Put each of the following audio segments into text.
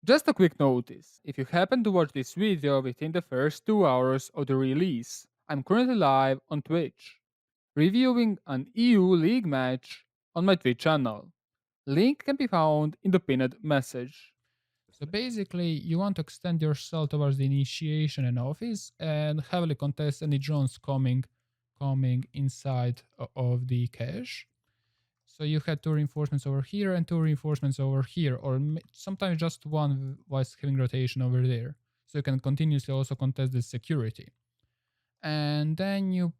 Just a quick notice, if you happen to watch this video within the first 2 hours of the release, I'm currently live on Twitch, reviewing an EU League match on my Twitch channel. Link can be found in the pinned message. So basically, you want to extend yourself towards the initiation and office and heavily contest any drones coming inside of the cache. So you had 2 reinforcements over here and 2 reinforcements over here, or sometimes just one was having rotation over there. So you can continuously also contest the security. And then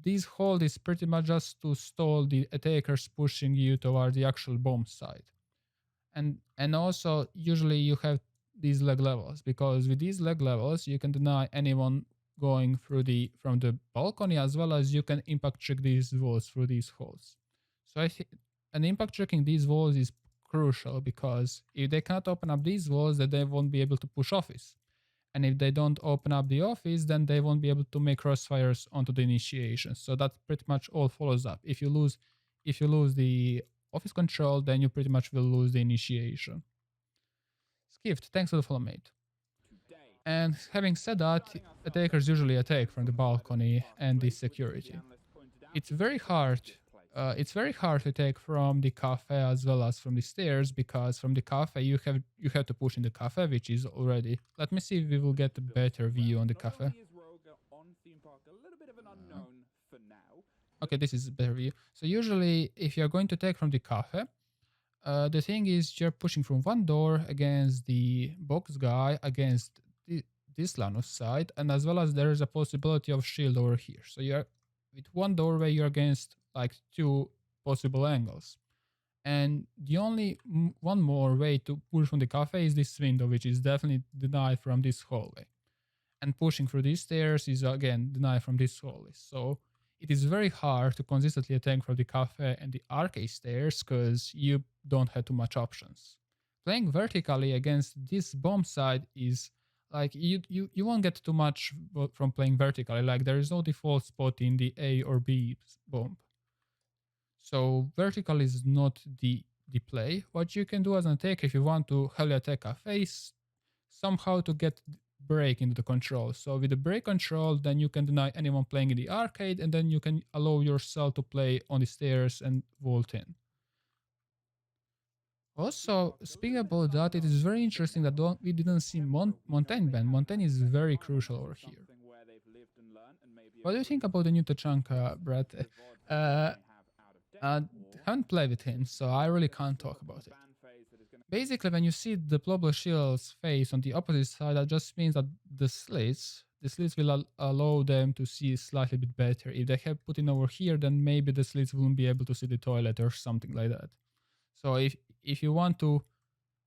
this hold is pretty much just to stall the attackers pushing you toward the actual bomb site. And also usually you have these leg levels, because with these leg levels you can deny anyone going from the balcony, as well as you can impact check these walls through these holes. So and impact checking these walls is crucial, because if they cannot open up these walls, then they won't be able to push office. And if they don't open up the office, then they won't be able to make crossfires onto the initiation. So that pretty much all follows up. If you lose the office control, then you pretty much will lose the initiation. Skift, thanks for the follow, mate. And having said that, attackers usually attack from the balcony and the security. It's very hard. It's very hard to take from the cafe as well as from the stairs, because from the cafe you have to push in the cafe, which is already. Let me see if we will get a better view on the cafe. Okay, this is a better view. So usually, if you're going to take from the cafe, the thing is you're pushing from one door against the box guy, against this Lanus side, and as well as there is a possibility of shield over here. So you're with one doorway, you're against like 2 possible angles. And the only one more way to push from the cafe is this window, which is definitely denied from this hallway. And pushing through these stairs is again denied from this hallway. So it is very hard to consistently attack from the cafe and the arcade stairs, because you don't have too much options. Playing vertically against this bomb side is like you won't get too much from playing vertically. Like there is no default spot in the A or B bomb. So vertical is not the play. What you can do as an attacker, if you want to heavily attack a face, somehow to get break into the control. So with the break control, then you can deny anyone playing in the arcade, and then you can allow yourself to play on the stairs and vault in. Also, speaking about that, it is very interesting that we didn't see Montaigne ban. Montaigne is very crucial over here. What do you think about the new Tachanka, Brett? I haven't played with him, so I really can't talk about it. Basically, when you see the Ploblo Shield's face on the opposite side, that just means that the slits will allow them to see slightly bit better. If they have put in over here, then maybe the slits won't be able to see the toilet or something like that. So if you want to,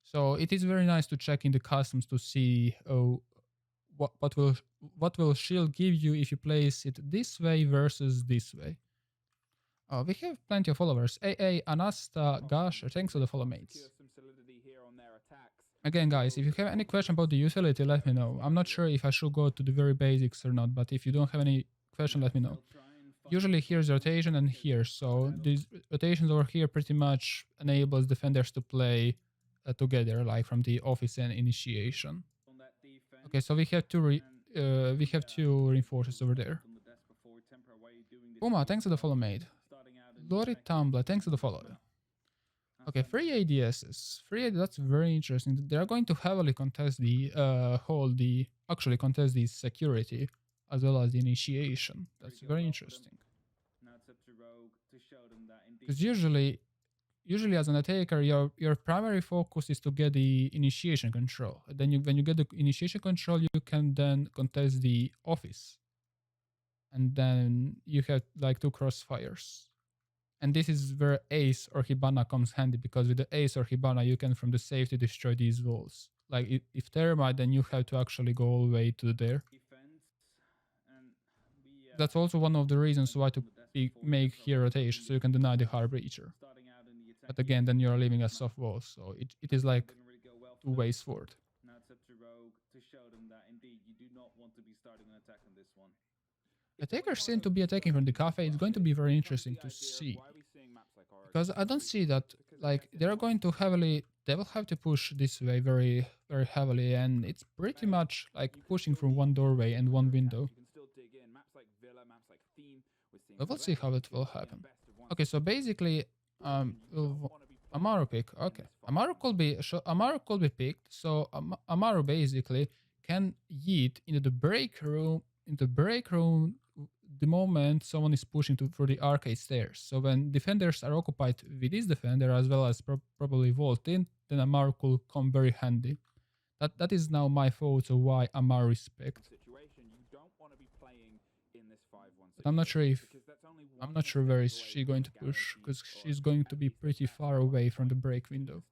so it is very nice to check in the customs to see what will shield give you if you place it this way versus this way. We have plenty of followers. AA, Anasta, Gosh, thanks for the follow, mates. Again, guys, if you have any question about the utility, let me know. I'm not sure if I should go to the very basics or not, but if you don't have any question, let me know. Usually here's rotation and here, so these rotations over here pretty much enables defenders to play together, like from the office and initiation. Okay, so we have two reinforcers over there. Puma, thanks for the follow, mate. Lori Tumblr, thanks for the follow. Okay, 3 ADSs. 3 ADS, that's very interesting. They are going to heavily contest the contest the security as well as the initiation. That's very interesting. Because usually as an attacker, your primary focus is to get the initiation control. Then when you get the initiation control, you can then contest the office. And then you have like 2 crossfires. And this is where Ace or Hibana comes handy, because with the Ace or Hibana, you can from the safety destroy these walls. Like if Thermite, then you have to actually go all the way to there. That's also one of the reasons why to make here rotation, so you can deny the hard breacher. But again, then you're leaving a soft wall, so it is like 2 ways forward. Attackers seem to be attacking from the cafe. It's going to be very interesting to see, because I don't see that like they're going to heavily they will have to push this way very, very heavily, and it's pretty much like pushing from one doorway and one window. But we'll see how it will happen. Okay, so basically, Amaru pick. Okay, Amaru could be picked. So Amaru basically can yeet into the break room. The moment someone is pushing through the arcade stairs. So when defenders are occupied with this defender as well as probably vault in, then Amaru could come very handy. That is now my thoughts of why Amaru is picked. But I'm not sure where is she going to push, because she's going to be pretty far away from the break window.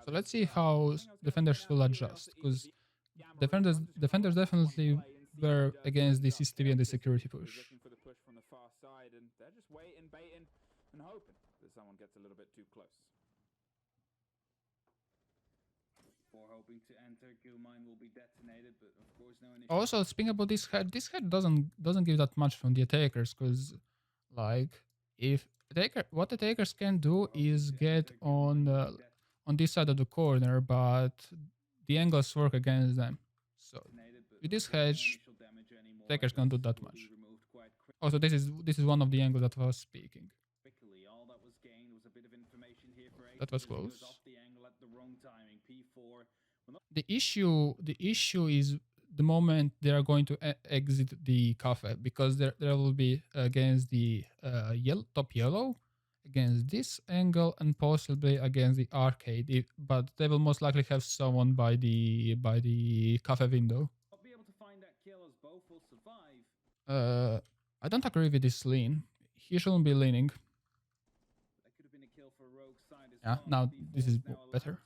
So let's see how defenders will adjust, because defenders definitely were against the CCTV and the security push. Also, speaking about this head doesn't give that much from the attackers, because like if what attackers can do is get on this side of the corner, but the angles work against them. So with this hedge, attackers can't do that much. Also, this is one of the angles that I was speaking. That was close. The issue is the moment they are going to exit the cafe, because there will be against the top yellow, against this angle, and possibly against the arcade. But they will most likely have someone by the cafe window. I don't agree with this lean. He shouldn't be leaning. Yeah, now this is better.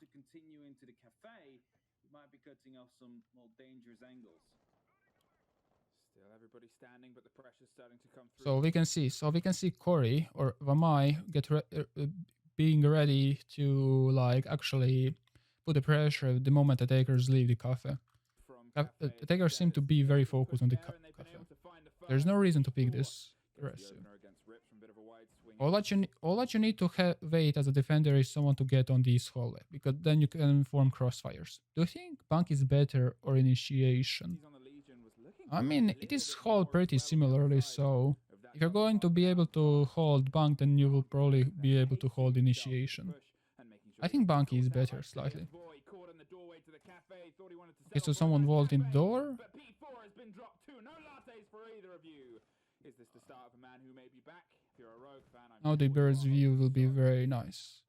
So we can see Cory or Vamai being ready to like actually put the pressure the moment attackers leave the cafe. Attackers seem to be very focused on the cafe. There's no reason to pick this aggressive. All that you need to wait as a defender is someone to get on this hallway, because then you can form crossfires. Do you think Bank is better or Initiation? I mean, it is hold pretty similarly, so if you're going to be able to hold Bank, then you will probably be able to hold Initiation. I think Bank is better slightly. Okay, so someone vault in the door. Now the bird's view will be very nice.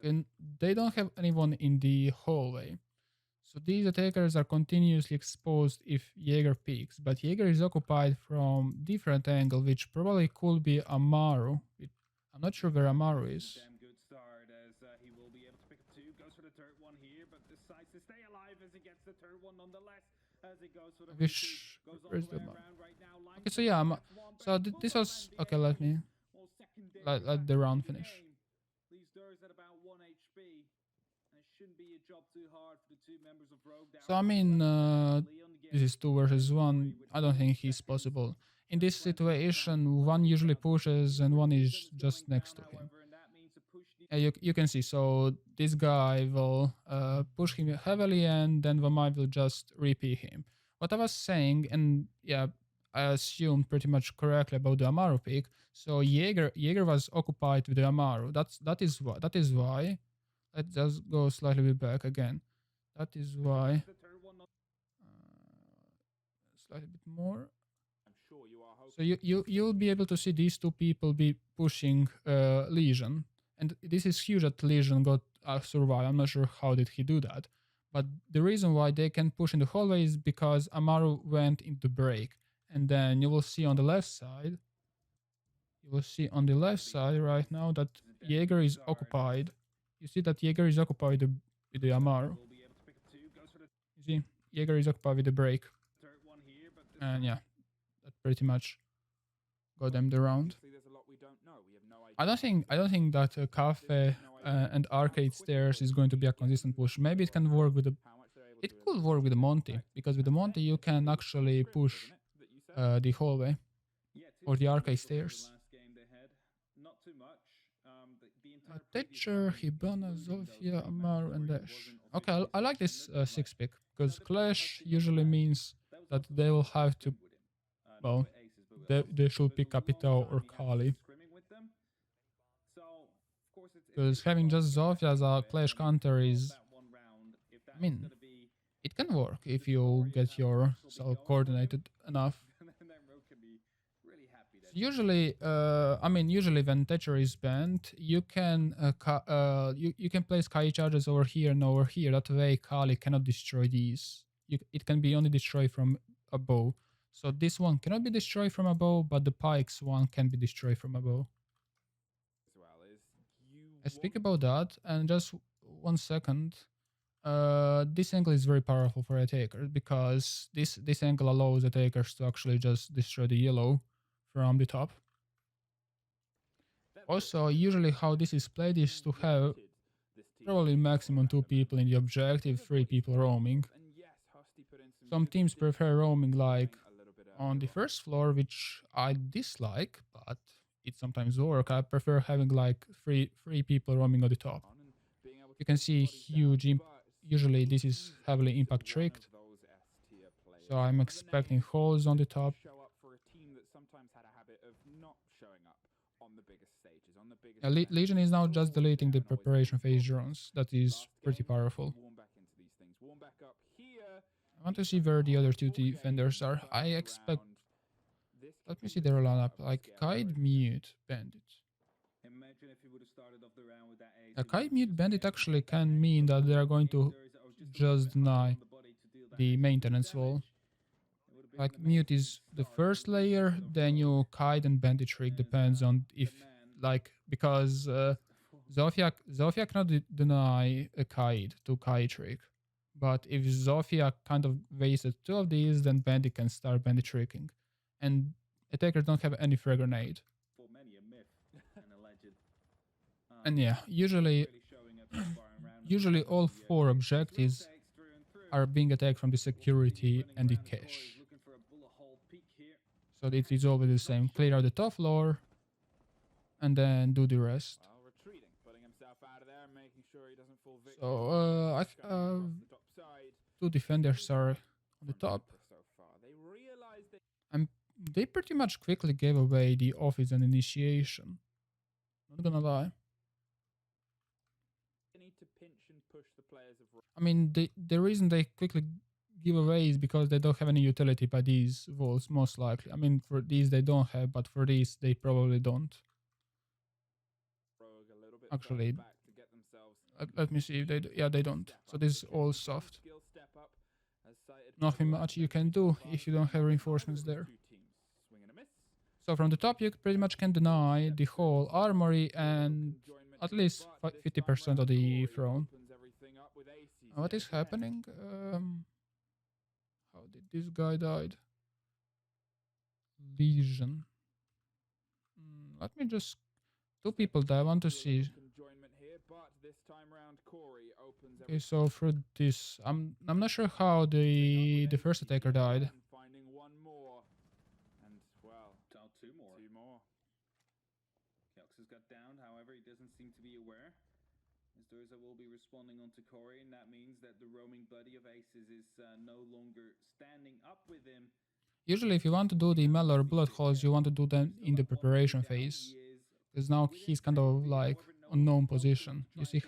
And they don't have anyone in the hallway. So these attackers are continuously exposed if Jaeger peeks, but Jaeger is occupied from different angle, which probably could be Amaru. I'm not sure where Amaru is. Where's the okay, so yeah, so this was okay. Let the round finish. So I mean, this is 2 versus 1. I don't think he's possible. In this situation, one usually pushes and one is just next to him. You can see, so this guy will push him heavily, and then Vamai will just repeat him. What I was saying, and yeah, I assumed pretty much correctly about the Amaru pick. So Jaeger was occupied with the Amaru. That is why. Let's just go slightly bit back again. That is why. Slightly bit more. So you'll be able to see these two people be pushing Legion. And this is huge that Legion got survive. I'm not sure how did he do that. But the reason why they can push in the hallway is because Amaru went into break. And then you will see on the left side. You will see on the left side right now that Jaeger is occupied. You see that Jaeger is occupied with the Amaru. You see, Jaeger is occupied with the break. And yeah, that pretty much got them the round. I don't think that cafe and arcade stairs is going to be a consistent push. Maybe it can work with it could work with the Monty, because with the Monty you can actually push the hallway or the arcade stairs. Thatcher, Hibana, Zofia, Amar, and Dash. Okay, I like this 6 pick, because Clash usually means that they will have to, well, they should pick Capital or Kali. Because having just Zofia as a Clash counter is, I mean, it can work if you get yourself coordinated enough. Usually, usually when Thatcher is banned, you can you can place Kai charges over here and over here. That way, Kali cannot destroy these. It can be only destroyed from above. So this one cannot be destroyed from above, but the Pikes one can be destroyed from above. I speak about that, and just 1 second. This angle is very powerful for attackers because this angle allows attackers to actually just destroy the yellow from the top. Also, usually how this is played is to have probably maximum 2 people in the objective, 3 people roaming. Some teams prefer roaming like on the first floor, which I dislike, but it sometimes works. I prefer having like three people roaming on the top. You can see huge usually this is heavily impact tricked, so I'm expecting holes on the top. Legion is now just deleting the preparation phase drones. That is pretty powerful. I want to see where the other 2 defenders are. I expect... Let me see their lineup. Like Kite, Mute, Bandit. A Kite, Mute, Bandit actually can mean that they are going to just deny the maintenance wall. Like Mute is the first layer, then you Kite and Bandit trick, depends on if, like, because Zofia cannot deny a Kite to Kite trick. But if Zofia kind of wasted 2 of these, then Bandit can start Bandit tricking. And attackers don't have any frag grenade. And yeah, usually all 4 objectives are being attacked from the security and the cache. So it is always the same. Clear out the top floor and then do the rest. So 2 defenders are on the top. And they pretty much quickly gave away the office and initiation. Not gonna lie. I mean, the reason they quickly give away is because they don't have any utility by these walls, most likely. I mean, for these they don't have, but for these they probably don't. Actually, let me see if they do. Yeah, they don't. So this is all soft. Nothing much you can do if you don't have reinforcements there. So from the top you pretty much can deny the whole armory and at least 50% of the throne. What is happening? How did this guy died? Legion. Let me just... 2 people die. I want to see. Okay, so for this, I'm not sure how the first attacker died. Got down, however, he doesn't seem to be aware. As Durza will be responding onto Corey, and that means that the roaming buddy of Aces is no longer standing up with him. Usually, if you want to do the melee or bullet holes, you want to do them in the preparation phase. Because now he's kind of like unknown position. You see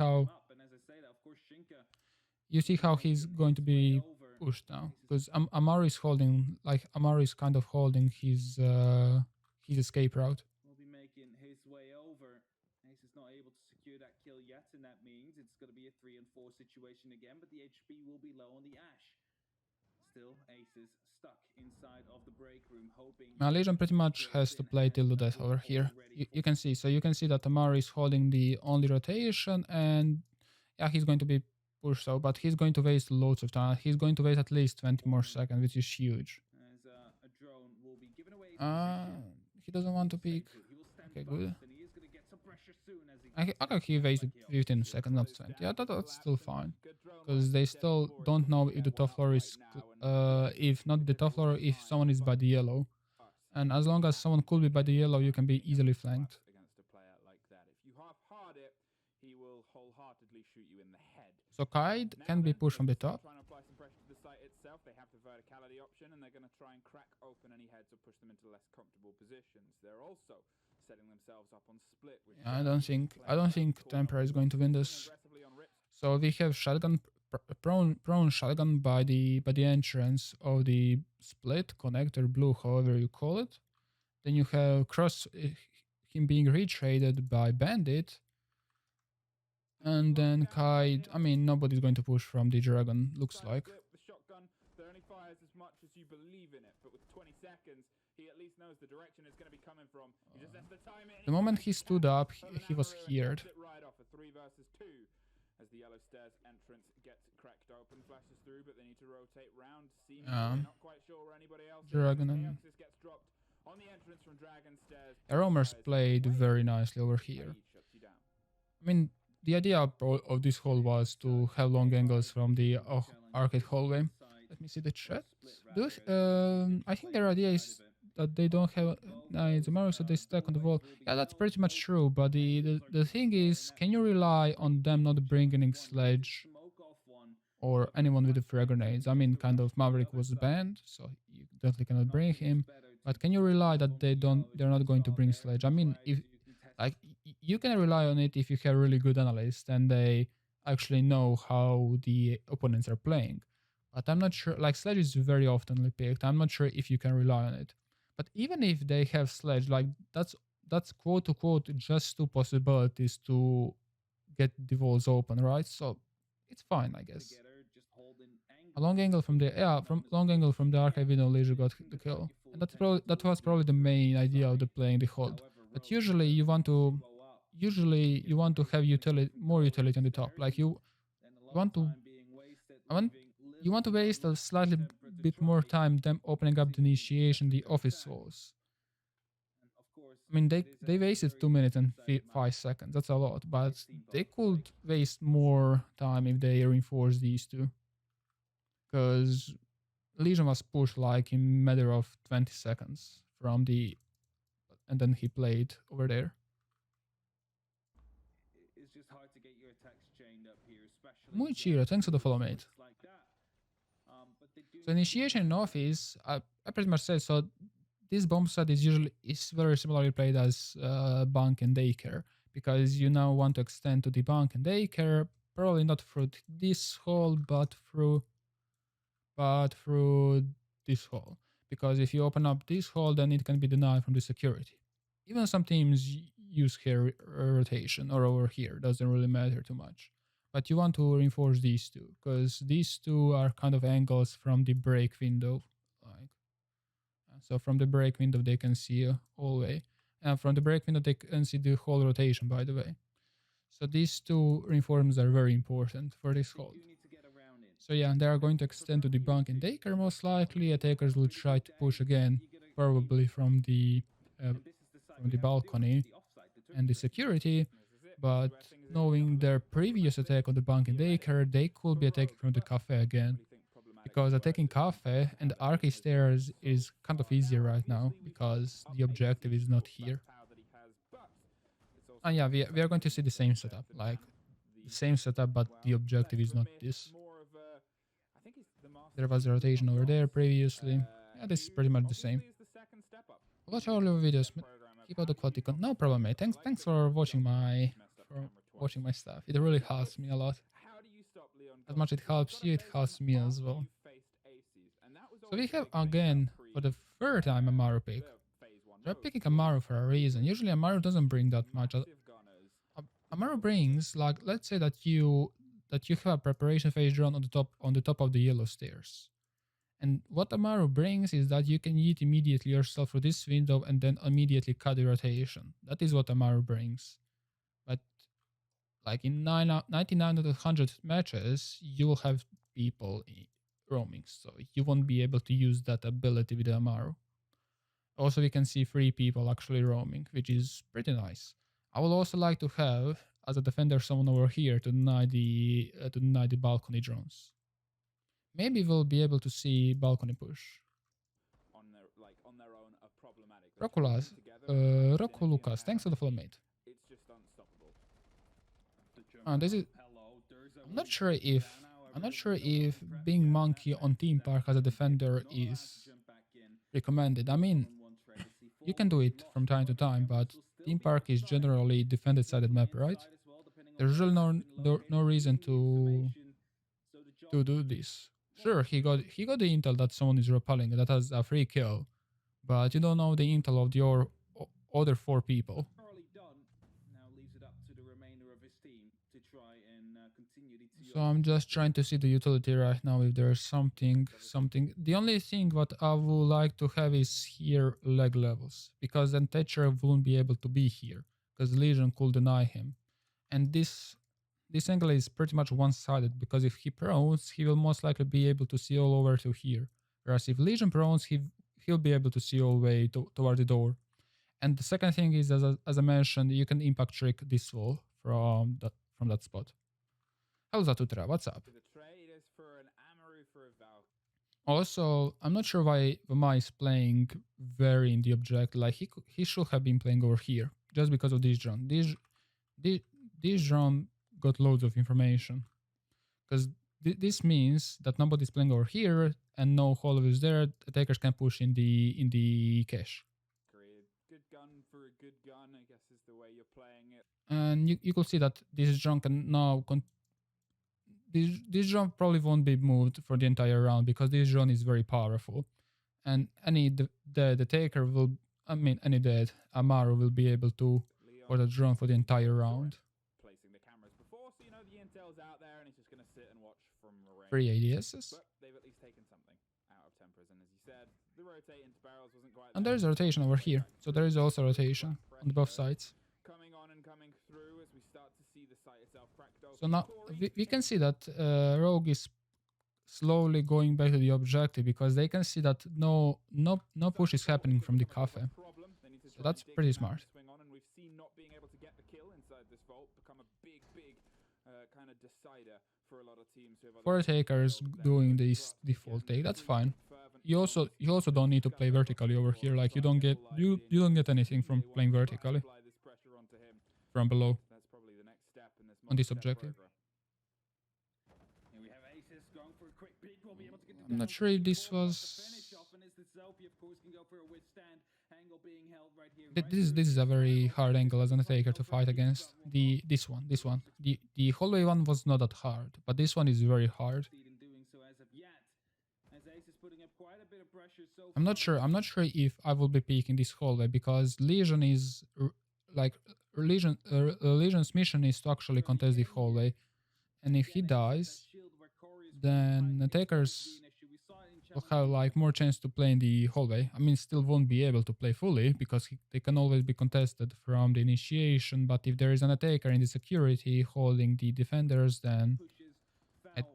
how he's going to be pushed now. Because Amari is holding, like Amari is kind of holding his escape route. That kill yet, and that means it's going to be a 3 and 4 situation again, but the HP will be low on the Ash. Still, Aces stuck inside of the break room, hoping... Legion pretty much has to play till the death over here. You can see, so you can see that Amari is holding the only rotation, and yeah, he's going to be pushed out, but he's going to waste loads of time. He's going to waste at least 20 more seconds, which is huge. As a drone will be given away he doesn't want to peek. Okay, good. Okay, he wasted 15 seconds, not 20. Yeah, that's still fine. Because they still don't know if the top floor is... if not the top floor, if someone is by the yellow. And as long as someone could be by the yellow, you can be easily flanked. literally shoot you in the head. So Kaid can be pushed from the top. Trying to apply some pressure to the site itself. They have the verticality option, and they're going to try and crack open any heads or push them into less comfortable positions. They're also setting themselves up on split. Yeah, I don't think Tempra is going to win this. So we have shotgun, prone shotgun by the entrance of the split connector blue, however you call it. Then you have cross him being retraded by bandit. And then Kaid, I mean, nobody's going to push from the dragon, looks like. The shotgun that only fires as much as you believe in it, but with 20 seconds, he at least knows the direction it's going to be coming from. He just has to time it. The moment he stood up, he was heard. Right off a 3 versus 2. As the yellow stairs entrance gets cracked open, flashes through, but they need to rotate round. Not quite sure where anybody else Dragon is. and Gets dropped on the entrance from Dragon Stairs. Roamers played very nicely over here. I mean, the idea of this hall was to have long angles from the arcade hallway. Let me see the chat. I think their idea is that they don't have tomorrow, so they stack on the wall. Yeah, that's pretty much true, but the thing is, can you rely on them not bringing Sledge or anyone with the frag grenades? I mean, kind of Maverick was banned, so you definitely cannot bring him. But can you rely that they're not going to bring Sledge? I mean, if like you can rely on it if you have really good analysts and they actually know how the opponents are playing. But I'm not sure, like Sledge is very often picked. I'm not sure if you can rely on it. But even if they have Sledge, like that's quote unquote just 2 possibilities to get the walls open, right? So it's fine, I guess. A long angle from the archive window, Leisure got the kill, and that was probably the main idea of the playing the hold. But usually you want to have more utility on the top. Like you want to waste a slightly bit more time them opening up the initiation, the office walls. I mean, they wasted 2 minutes and 5 seconds. That's a lot, but they could waste more time if they reinforce these two. Because Legion was pushed like in a matter of 20 seconds from the, and then he played over there. It's just hard to get your attacks chained up here, especially. Muy chido, thanks for the follow, mate. So initiation in office, I pretty much said, so this bomb set is very similarly played as bunk and daycare, because you now want to extend to the bunk and daycare, probably not through this hole, but through this hole. Because if you open up this hole, then it can be denied from the security. Even some teams use here rotation or over here, doesn't really matter too much. But you want to reinforce these two, because these two are kind of angles from the break window. So from the break window, they can see all the way. And from the break window, they can see the whole rotation, by the way. So these two reinforcements are very important for this hold. So yeah, they are going to extend to the bunk and daycare most likely. Attackers will try to push again, probably from the balcony and the security. But knowing their previous attack on the bunk and daycare, they could be attacking from the cafe again. Because attacking cafe and the arcade stairs is kind of easier right now, because the objective is not here. And yeah, we are going to see the same setup, like the same setup, but the objective is not this. There was a rotation over there previously. Yeah, this is pretty much the same. Watch all your videos. Keep out the quality. No problem, mate. Thanks for watching my stuff. It really helps me a lot. As much it helps you, it helps me as well. So we have again for the third time Amaru pick. They're picking Amaru for a reason. Usually Amaru doesn't bring that much. Amaru brings, like, let's say that you have a preparation phase drawn on the top of the yellow stairs. And what Amaru brings is that you can yeet immediately yourself through this window and then immediately cut the rotation. That is what Amaru brings. But like in 99 out of 100 matches, you will have people roaming, so you won't be able to use that ability with the Amaru. Also, we can see 3 people actually roaming, which is pretty nice. I would also like to have, as a defender, someone over here to deny the balcony drones. Maybe we'll be able to see balcony push. On their own, are problematic. Roku Lucas, thanks for the follow, mate. It's just unstoppable. This is I'm not sure if being monkey on Team Park as a defender is recommended. I mean, you can do it from time to time, but Team Park is generally defended-sided map, right? There's really no reason to do this. Sure, he got the intel that someone is repelling. That has a free kill, but you don't know the intel of your other 4 people. Now leaves it up to the remainder of his team to try and continue the So I'm just trying to see the utility right now if there's something. The only thing what I would like to have is here leg levels, because then Thatcher won't be able to be here because Legion could deny him, and this angle is pretty much one-sided, because if he prones, he will most likely be able to see all over to here, whereas if Legion prones, he'll be able to see all the way toward the door. And the second thing is, as I mentioned, you can impact trick this wall from that spot. How's that, Utra? What's up? Also, I'm not sure why Vama is playing very in the object. Like he should have been playing over here just because of this drone. This drone got loads of information, because this means that nobody's playing over here and no hole is there. Attackers can push in the cache. Good gun for a good gun, I guess, is the way you're playing it. And you could see that this drone can now this drone probably won't be moved for the entire round, because this drone is very powerful, and any dead taker will, I mean, any dead Amaru will be able to for the drone for the entire round. Placing the cameras before, so you know the intel's out there, and he's just gonna sit and watch from range. 3 ADSs. But they've at least taken something out of Tempras, and as you said, the rotate into barrels wasn't quite. And there is a rotation over here, so there is also rotation on both sides. Coming on and coming through as we start to see the site itself cracked open. So now we can see that Rogue is slowly going back to the objective, because they can see that no push is happening from the cafe. So that's pretty smart. And we've seen not being able to get the kill inside this vault become a big kind of decider for a lot of teams who have. For takers doing this default take, that's fine. You also don't need to play vertically over here. Like you don't get anything from playing vertically from below on this objective. I'm not sure if this was. This is a very hard angle as an attacker to fight against. This one. The hallway one was not that hard, but this one is very hard. I'm not sure if I will be peeking this hallway, because Legion is like Legion's mission is to actually contest the hallway, and if he dies, then attackers will have like more chance to play in the hallway. I mean, still won't be able to play fully, because they can always be contested from the initiation, but if there is an attacker in the security holding the defenders, then it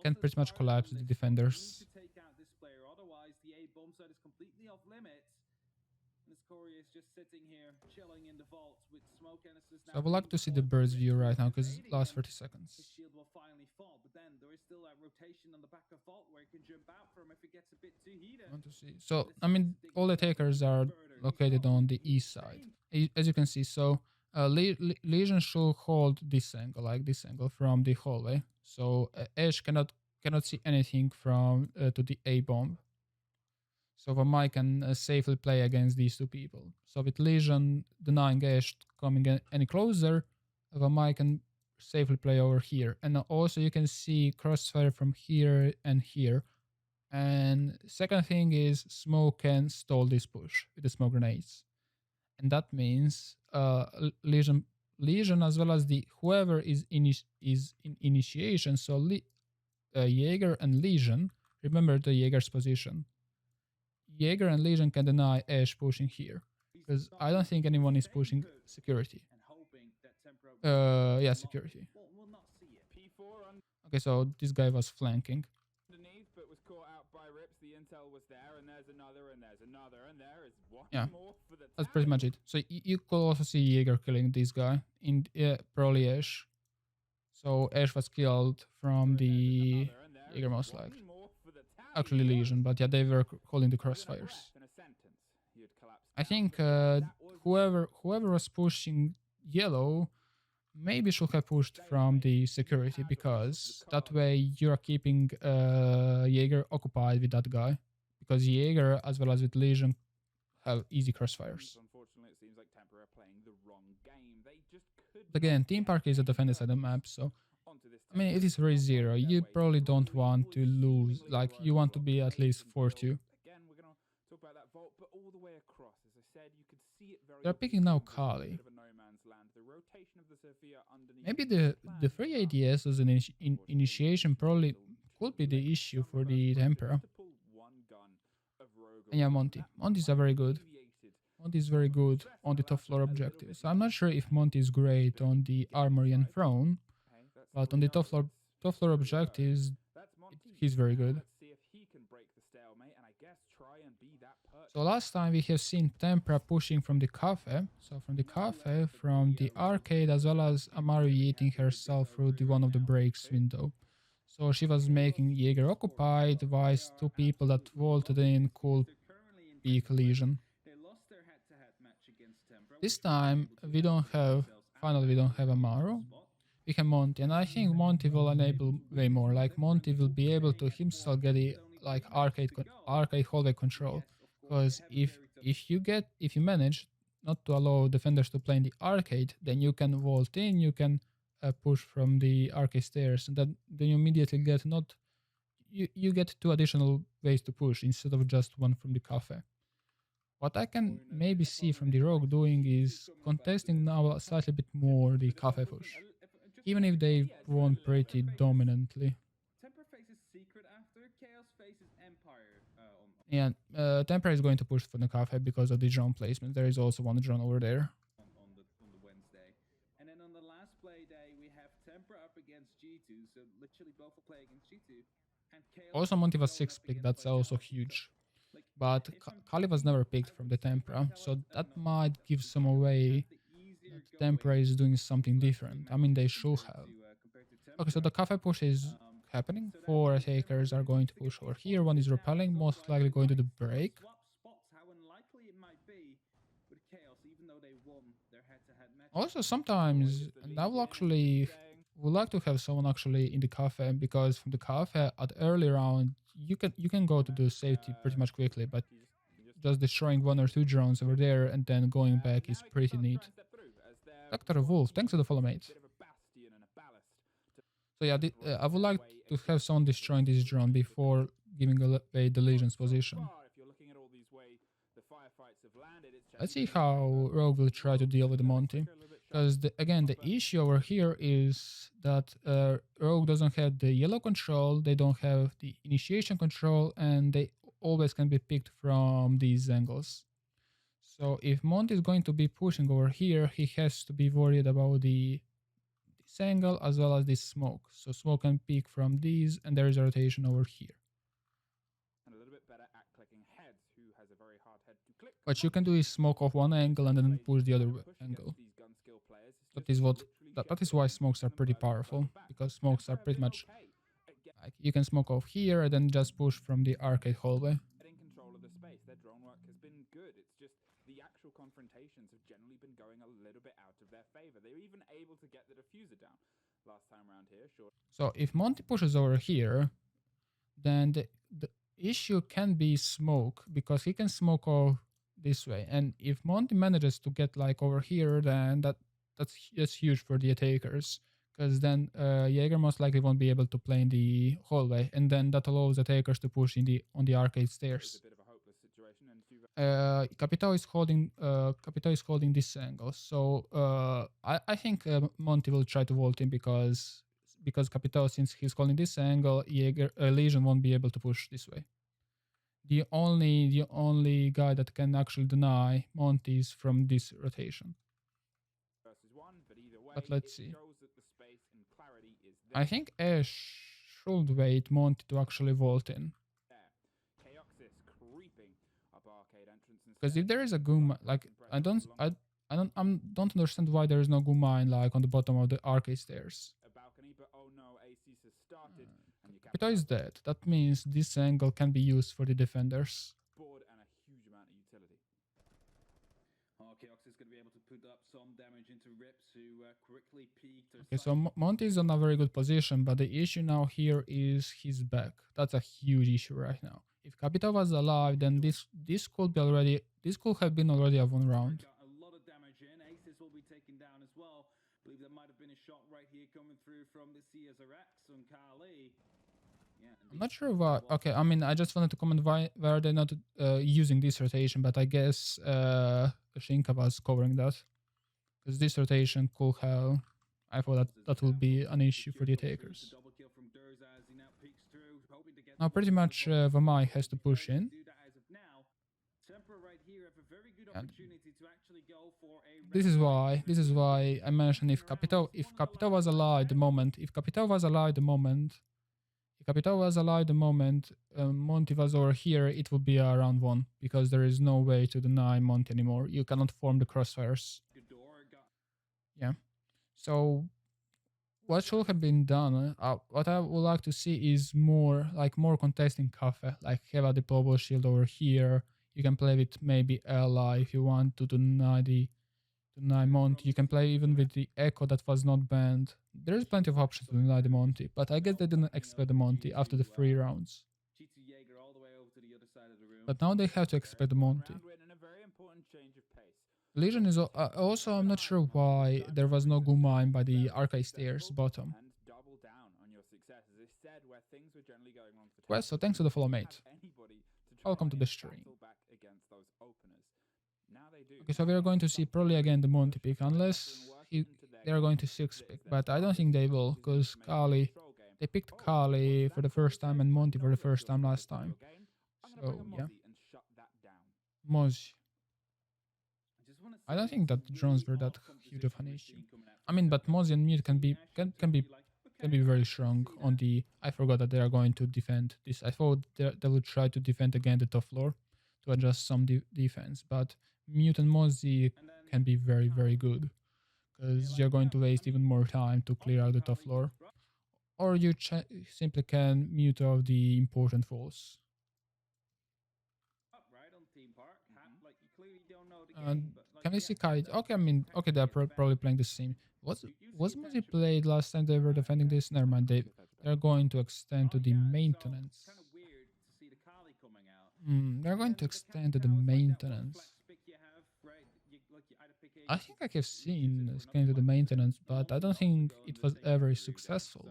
can pretty much collapse the defenders. So I would like to see the bird's view right now, because it lasts 30 seconds. I want to see. So, I mean, all the attackers are located on the east side, as you can see. So, Legion should hold this angle, like this angle from the hallway. So, Ash cannot see anything from to the A bomb. So Vamai can safely play against these two people. So with Legion denying Ash coming any closer, Vamai can safely play over here. And also you can see crossfire from here and here. And second thing is smoke can stall this push with the smoke grenades. And that means Legion as well as the whoever is in initiation. So Jaeger and Legion, remember the Jaeger's position. Jaeger and Legion can deny Ash pushing here, because I don't think anyone is pushing security. Yeah, security. Okay, so this guy was flanking. Underneath, but was caught out by rips. The intel was there, and there's another, and there's another, and there is one more for the. That's pretty much it. So you could also see Jaeger killing this guy in probably Ash. So Ash was killed from the Jaeger most likely. Actually Legion, but yeah, they were holding the crossfires. I think whoever was pushing yellow maybe should have pushed from the security, because that way you're keeping Jaeger occupied with that guy. Because Jaeger, as well as with Legion, have easy crossfires. Unfortunately, it seems like Tempra are playing the wrong game. They just could. But again, Team Park is a defender side of the map, so I mean, it is 3-0. You probably don't want to lose. Like, you want to be at least 4-2. Again, we're gonna talk about that vault, but all the way across, as I said, you could see it very. They're picking now Kali. Maybe the free ADS as an initiation probably could be the issue for the Tempra. And yeah, Monty. Monty's a very good. Monty is very good on the top floor objectives. I'm not sure if Monty is great on the armory and throne, but on the top floor objectives, he's very good. So last time we have seen Tempra pushing from the cafe. So from the cafe, from the arcade, as well as Amaru eating herself through the one of the breaks window. So she was making Jaeger occupied, whilst two people that vaulted in could peek Legion. This time we don't have, finally we don't have Amaru. We have Monty, and I think Monty will enable way more. Like, Monty will be able to himself get the like arcade hallway control. Because if you manage not to allow defenders to play in the arcade, then you can vault in, you can push from the arcade stairs, and then you immediately get you get 2 additional ways to push instead of just one from the cafe. What I can maybe see from the Rogue doing is contesting now slightly bit more the cafe push, even if they won pretty dominantly. Yeah, Tempra is going to push for the cafe because of the drone placement. There is also one drone over there. On the Wednesday. And then on the last play day, we have Tempra up against G2, so literally both will play against G2. And Also, Monty was 6th pick, that's also huge. But Kali was never picked from the Tempra, so that might give some away that Tempra is doing something different. I mean, they should have. Okay, so the cafe push is happening. 4 attackers are going to push over here. One is repelling, most likely going to the break. Also, sometimes, and I will actually would like to have someone actually in the cafe, because from the cafe at early round you can go to the safety pretty much quickly, but just destroying 1 or 2 drones over there and then going back is pretty neat. Dr. Wolf, thanks for the follow, mate. So yeah, I would like to have someone destroying this drone before giving away the Legion's position. Let's see how Rogue will try to deal with the Monty. Because again, the issue over here is that Rogue doesn't have the yellow control, they don't have the initiation control, and they always can be picked from these angles. So if Monty is going to be pushing over here, he has to be worried about this angle as well as this smoke. So smoke can peek from these, and there is a rotation over here. What you can do is smoke off one angle and then push the other angle. That is why smokes are pretty powerful, because smokes are pretty much like you can smoke off here and then just push from the arcade hallway. The actual confrontations have generally been going a little bit out of their favor. They were even able to get the diffuser down last time around here. Sure. So if Monty pushes over here, then the issue can be smoke, because he can smoke off this way. And if Monty manages to get like over here, then that's huge for the attackers, because then Jaeger most likely won't be able to play in the hallway, and then that allows attackers to push on the arcade stairs. Capitao is holding this angle, so I think Monty will try to vault in, because Capitao, since he's holding this angle, Legion won't be able to push this way. The only guy that can actually deny Monty is from this rotation. But let's see. I think Ash should wait Monty to actually vault in. Because if there is a Goom, like I don't understand why there is no Goom mine like on the bottom of the arcade stairs. Capitao is dead. That means this angle can be used for the defenders. some damage into Rips, who quickly peaked. Okay, so Monty is on a very good position, but the issue now here is his back. That's a huge issue right now. If Capita was alive, then this could have been already a 1 round. Got a lot of damage in. Aces will be taken down as well. Believe there might have been a shot right here coming through from the Messias X on Carly. Yeah, I'm not sure why. Okay, I mean, I just wanted to comment why are they not using this rotation, but I guess Shinka was covering that. Because this rotation could have... I thought that would be an issue for the attackers. Now pretty much Vamai has to push in. And this is why I mentioned if Capita was alive at the moment, Monty was over here, it would be a round 1 because there is no way to deny Monty anymore. You cannot form the crossfires. Yeah. So what should have been done? What I would like to see is more contesting cafe. Like have a deployable shield over here. You can play with maybe Ally if you want to deny Monty. You can play even with the Echo that was not banned. There's plenty of options to deny the Monty, but I guess they didn't expect the Monty after the 3 rounds. But now they have to expect the Monty. Legion is also, I'm not sure why there was no Gumine by the Archive Stairs bottom. Well, so thanks to the follow mate. Welcome to the stream. Okay, so we are going to see probably again the Monty pick, unless they are going to 6 pick, but I don't think they will, because Kali, they picked Kali for the first time and Monty for the first time last time. So, yeah. Moz. I don't think that drones were that huge of an issue. I mean, but Mozi and Mute can be very strong on the... I forgot that they are going to defend this. I thought they would try to defend again the top floor to adjust some defense, but Mute and Mozi can be very, very good because you're going to waste even more time to clear out the top floor. Or you simply can mute off the important falls. Can we see Kite? Okay, I mean, okay, they're probably playing the same. Was Mozi played last time they were defending this? Never mind, they're going to extend to the maintenance. They're going to extend to the maintenance. I think I have seen extend to the maintenance, but I don't think it was ever successful.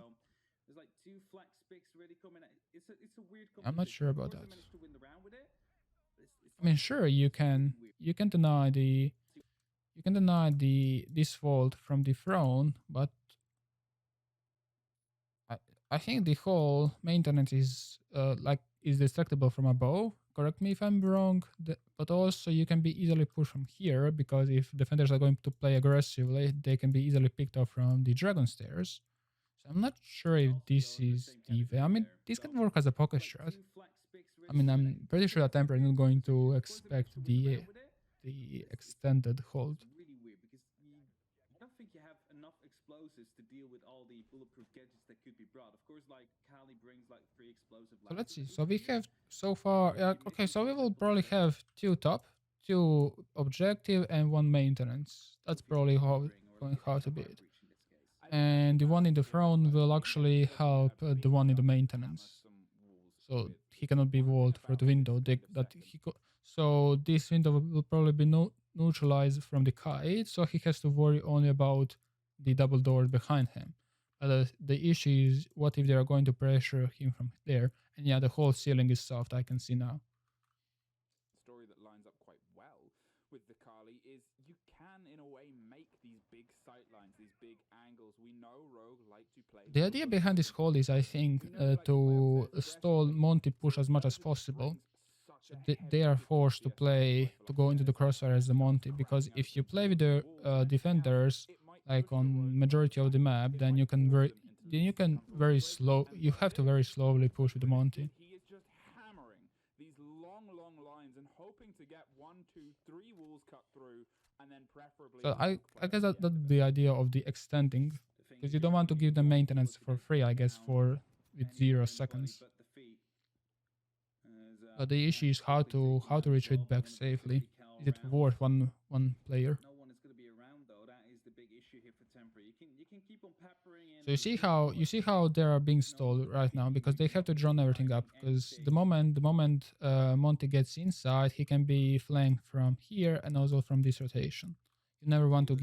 I'm not sure about that. I mean, sure, you can deny this fault from the throne, but I think the whole maintenance is destructible from above. Correct me if I'm wrong, but also you can be easily pushed from here because if defenders are going to play aggressively, they can be easily picked up from the dragon stairs. So I'm not sure if this is the way. I mean, this can work as a pocket strat. I mean, I'm pretty sure that Tempra is not going to expect the extended hold. Really weird because I don't think you have enough explosives to deal with all the bulletproof gadgets that could be brought. Of course, like Kali brings like 3 explosive. So let's see. So we have so far. Okay, so we will probably have 2 top, 2 objective, and 1 maintenance. That's probably how to be it. And the one in the throne will actually help the one in the maintenance. So he cannot be walled for the window. So this window will probably be neutralized from the kite, so he has to worry only about the double door behind him. But the issue is, what if they are going to pressure him from there? And yeah, the whole ceiling is soft, I can see now. Story that lines up quite well with the Kali is you can, in a way, make these big sight lines, these big angles. We know Rogue like to play... The idea behind this hold is, I think, to stall Monty push as much as possible. So they are forced to go into the crossfire as the Monty, because if you play with the defenders, like on majority of the map, then you have to very slowly push with the Monty. He is just hammering these long lines and hoping to get 1, 2, 3 walls cut through, and then preferably... So I guess that's the idea of the extending, because you don't want to give them maintenance for free, I guess, with 0 seconds. But the issue is how to retreat back safely. Is it worth one player? No one is going to be around though. the big issue here for Tempra. You can keep on peppering in. So you see how they are being stalled right now because they have to drone everything up. Because the moment Monty gets inside, he can be flanked from here and also from this rotation. You never want to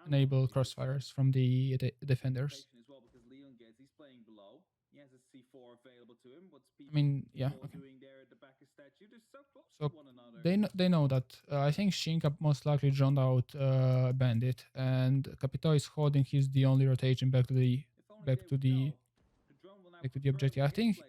enable crossfires from the defenders. As well, because Leon gets, he's playing below. He has a C4 available to him. What's I mean, yeah. Okay. doing there at the back of statue? They're so close So to one another. they know that. I think Shinka most likely droned out Bandit, and Capito is holding his the only rotation back to the objective. I think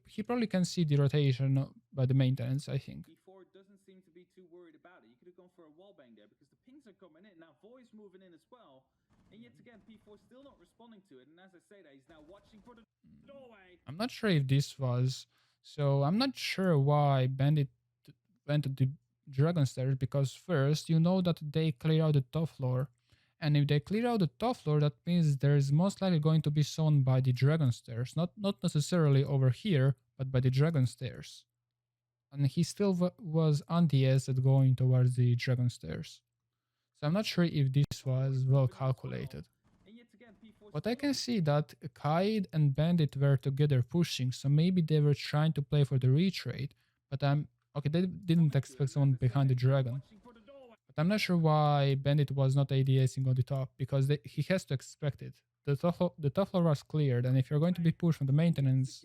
he probably can see the rotation by the maintenance. I think. P4 doesn't seem to be too worried about it. You could have gone for a wallbang there because the pings are coming in. Now Voi's moving in as well. And yet again, P4 still not responding to it. And as I say that, he's now watching for the doorway. I'm not sure if this was... So I'm not sure why Bandit went to the Dragon Stairs, because first, you know that they clear out the top floor. And if they clear out the top floor, that means there's most likely going to be someone by the Dragon Stairs. Not necessarily over here, but by the Dragon Stairs. And he still was anti-S at going towards the Dragon Stairs. So I'm not sure if this was well calculated. But I can see that Kaid and Bandit were together pushing, so maybe they were trying to play for the retrade. But okay, they didn't expect someone behind the dragon. But I'm not sure why Bandit was not ADSing on the top, because he has to expect it. The top floor was cleared, and if you're going to be pushed from the maintenance,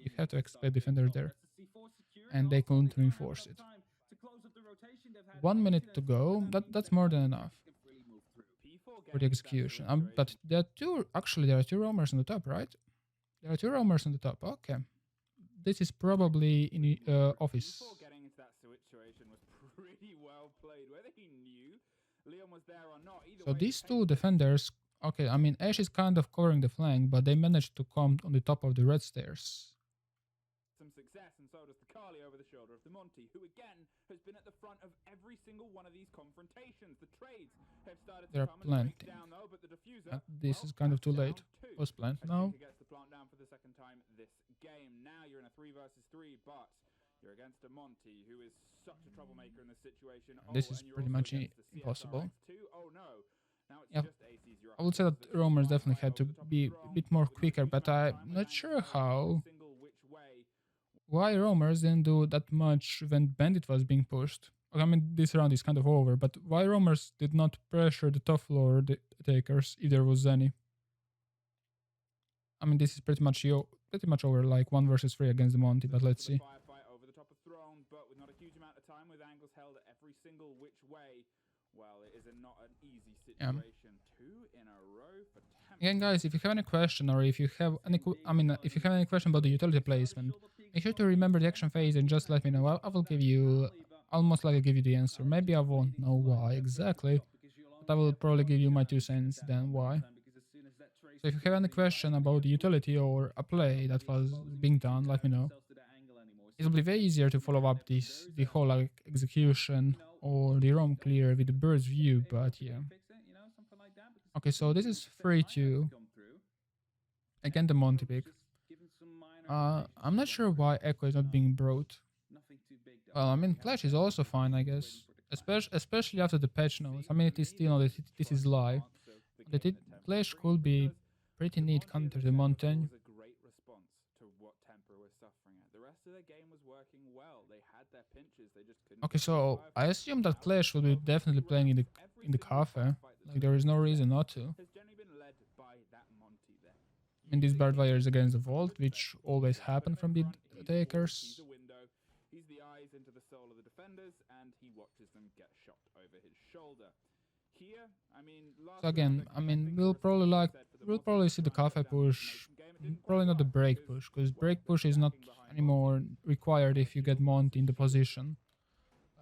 you have to expect defenders there. And they couldn't reinforce it. 1 minute to go. That's more than enough for the execution. But there are two roamers on the top, right? There are two roamers on the top. Okay. This is probably in office. Before getting into that situation was pretty well played. Whether he knew Leon was there or not. So these two defenders, okay, I mean Ash is kind of covering the flank, but they managed to come on the top of the red stairs. Some success, and so does the Carly over the shoulder of the Monty, who again has been at the front of every single one of these confrontations. The trades have started to come and break down though, but the diffuser, this is kind of too late. Was planned now. Gets the plant down for the second time this game. Now you're in a 3 versus 3, but you're against a Monty who is such a troublemaker in this situation. This is pretty much impossible. Oh no. Now it's yeah, just ACs. I would say that roamers definitely had to be a bit more quicker, but I'm not sure why roamers didn't do that much when Bandit was being pushed. I mean, this round is kind of over, but why roamers did not pressure the top floor takers, if there was any? I mean, this is pretty much over, like 1 versus 3 against the Monty, but let's see. Firefight over the top of Thorn, but with not a huge amount of time, with angles held every single which way. Well, it is not an easy situation. 2 in a row for Tempra. Again, guys, if you have any question, or if you have any, if you have any question about the utility placement, make sure to remember the action phase and just let me know. I will give you, almost like I give you the answer. Maybe I won't know why exactly, but I will probably give you my 2 cents then why. So if you have any question about the utility or a play that was being done, let me know. It will be way easier to follow up the whole like execution or the roam clear with the bird's view, but yeah. Okay, so this is 3-2. Again, the Monty pick. I'm not sure why Echo is not being brought. Well, I mean, Clash is also fine, I guess. Especially after the patch notes. I mean, it is still not, this is live. The Clash could be pretty neat counter to Mountain. Okay, so I assume that Clash will be definitely playing in the cafe. Like, there is no reason not to. And these barbed wires against the vault, which always happen from the takers. He's the eyes into the soul of the defenders, and he watches them get shot over his shoulder. Here, I mean, so again, I mean, we'll probably see the cafe push, probably not the break push, because break push is not anymore required if you get Monty in the position.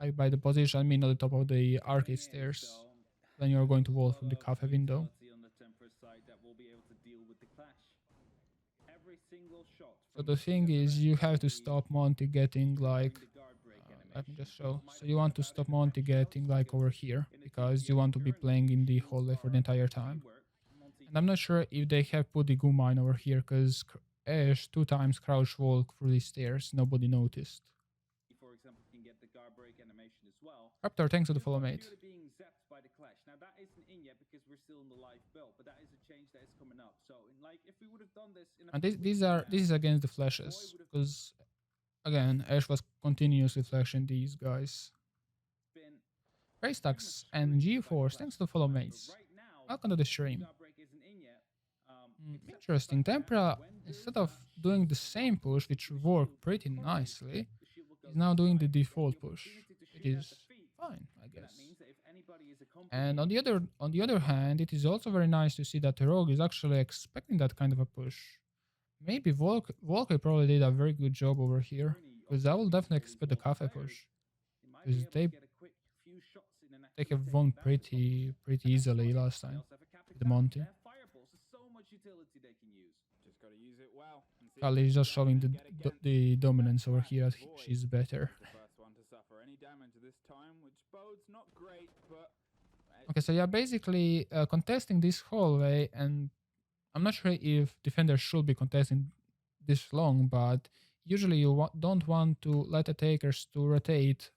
Like by the position, I mean at the top of the arcade stairs. Then you're going to wall from the cafe window. So the thing is, you have to stop Monty getting like, let me just show. So you want to stop Monty getting like over here, because you want to be playing in the hallway for the entire time. And I'm not sure if they have put the goo mine over here, because Ash 2 times crouch walk through the stairs, nobody noticed. Raptor, thanks for the follow, mate. Now that is an in yet because we're still in the live build, but that is a change that is coming up. So, like, if we would have done this in a And this is against the flashes, because again, Ash was continuously flashing these guys. Treščák and G-Force, thanks to follow mates. Welcome to the stream. Interesting. Tempra, instead of doing the same push, which worked pretty nicely, is now doing the default push. It is fine, I guess. And on the other hand, it is also very nice to see that the Rogue is actually expecting that kind of a push. Maybe Volker probably did a very good job over here, because I will definitely expect the cafe push. Because they have won pretty easily last time with the Monty. Kali is just showing the dominance over here. She's better. Okay, so yeah, basically contesting this hallway, and I'm not sure if defenders should be contesting this long, but usually you don't want to let attackers to rotate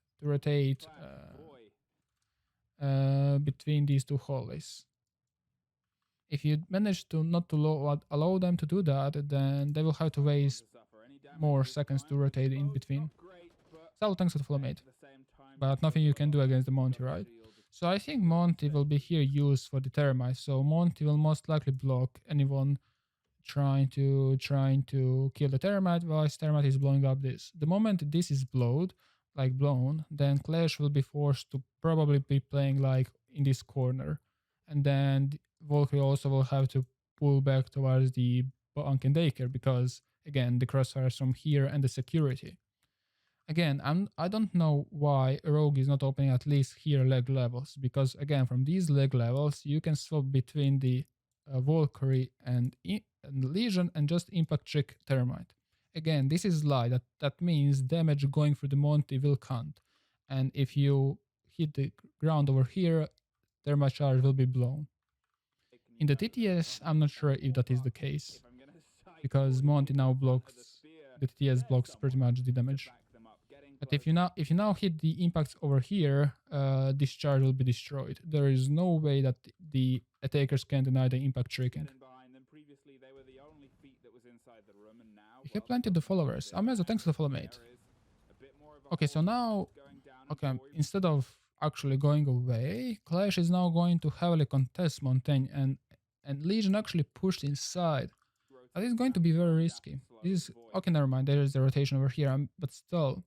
between these two hallways. If you manage to not to allow them to do that, then they will have to waste more seconds to rotate in between. So thanks for the follow mate. But nothing you can do against the Monty, right? So I think Monty will be here used for the Thermite. So Monty will most likely block anyone trying to kill the Thermite, whilst Thermite is blowing up this. The moment this is blown, then Clash will be forced to probably be playing like in this corner. And then Volker also will have to pull back towards the Bunk and Daker because, again, the crossfires from here and the security. Again, I don't know why Rogue is not opening at least here leg levels, because, again, from these leg levels, you can swap between the Valkyrie and Legion and just impact trick Thermite. Again, this is lie. That means damage going through the Monty will count. And if you hit the ground over here, Thermite charge will be blown. In the TTS, I'm not sure if that is the case, because Monty now blocks, the TTS blocks pretty much the damage. But if you now hit the impacts over here, this charge will be destroyed. There is no way that the attackers can deny the impact tricking. You have plenty of the followers. Amata, thanks for the follow, mate. Okay, so now, instead of actually going away, Clash is now going to heavily contest Montaigne, and Legion actually pushed inside. That is going to be very risky. This is, okay, never mind, there is the rotation over here, but still,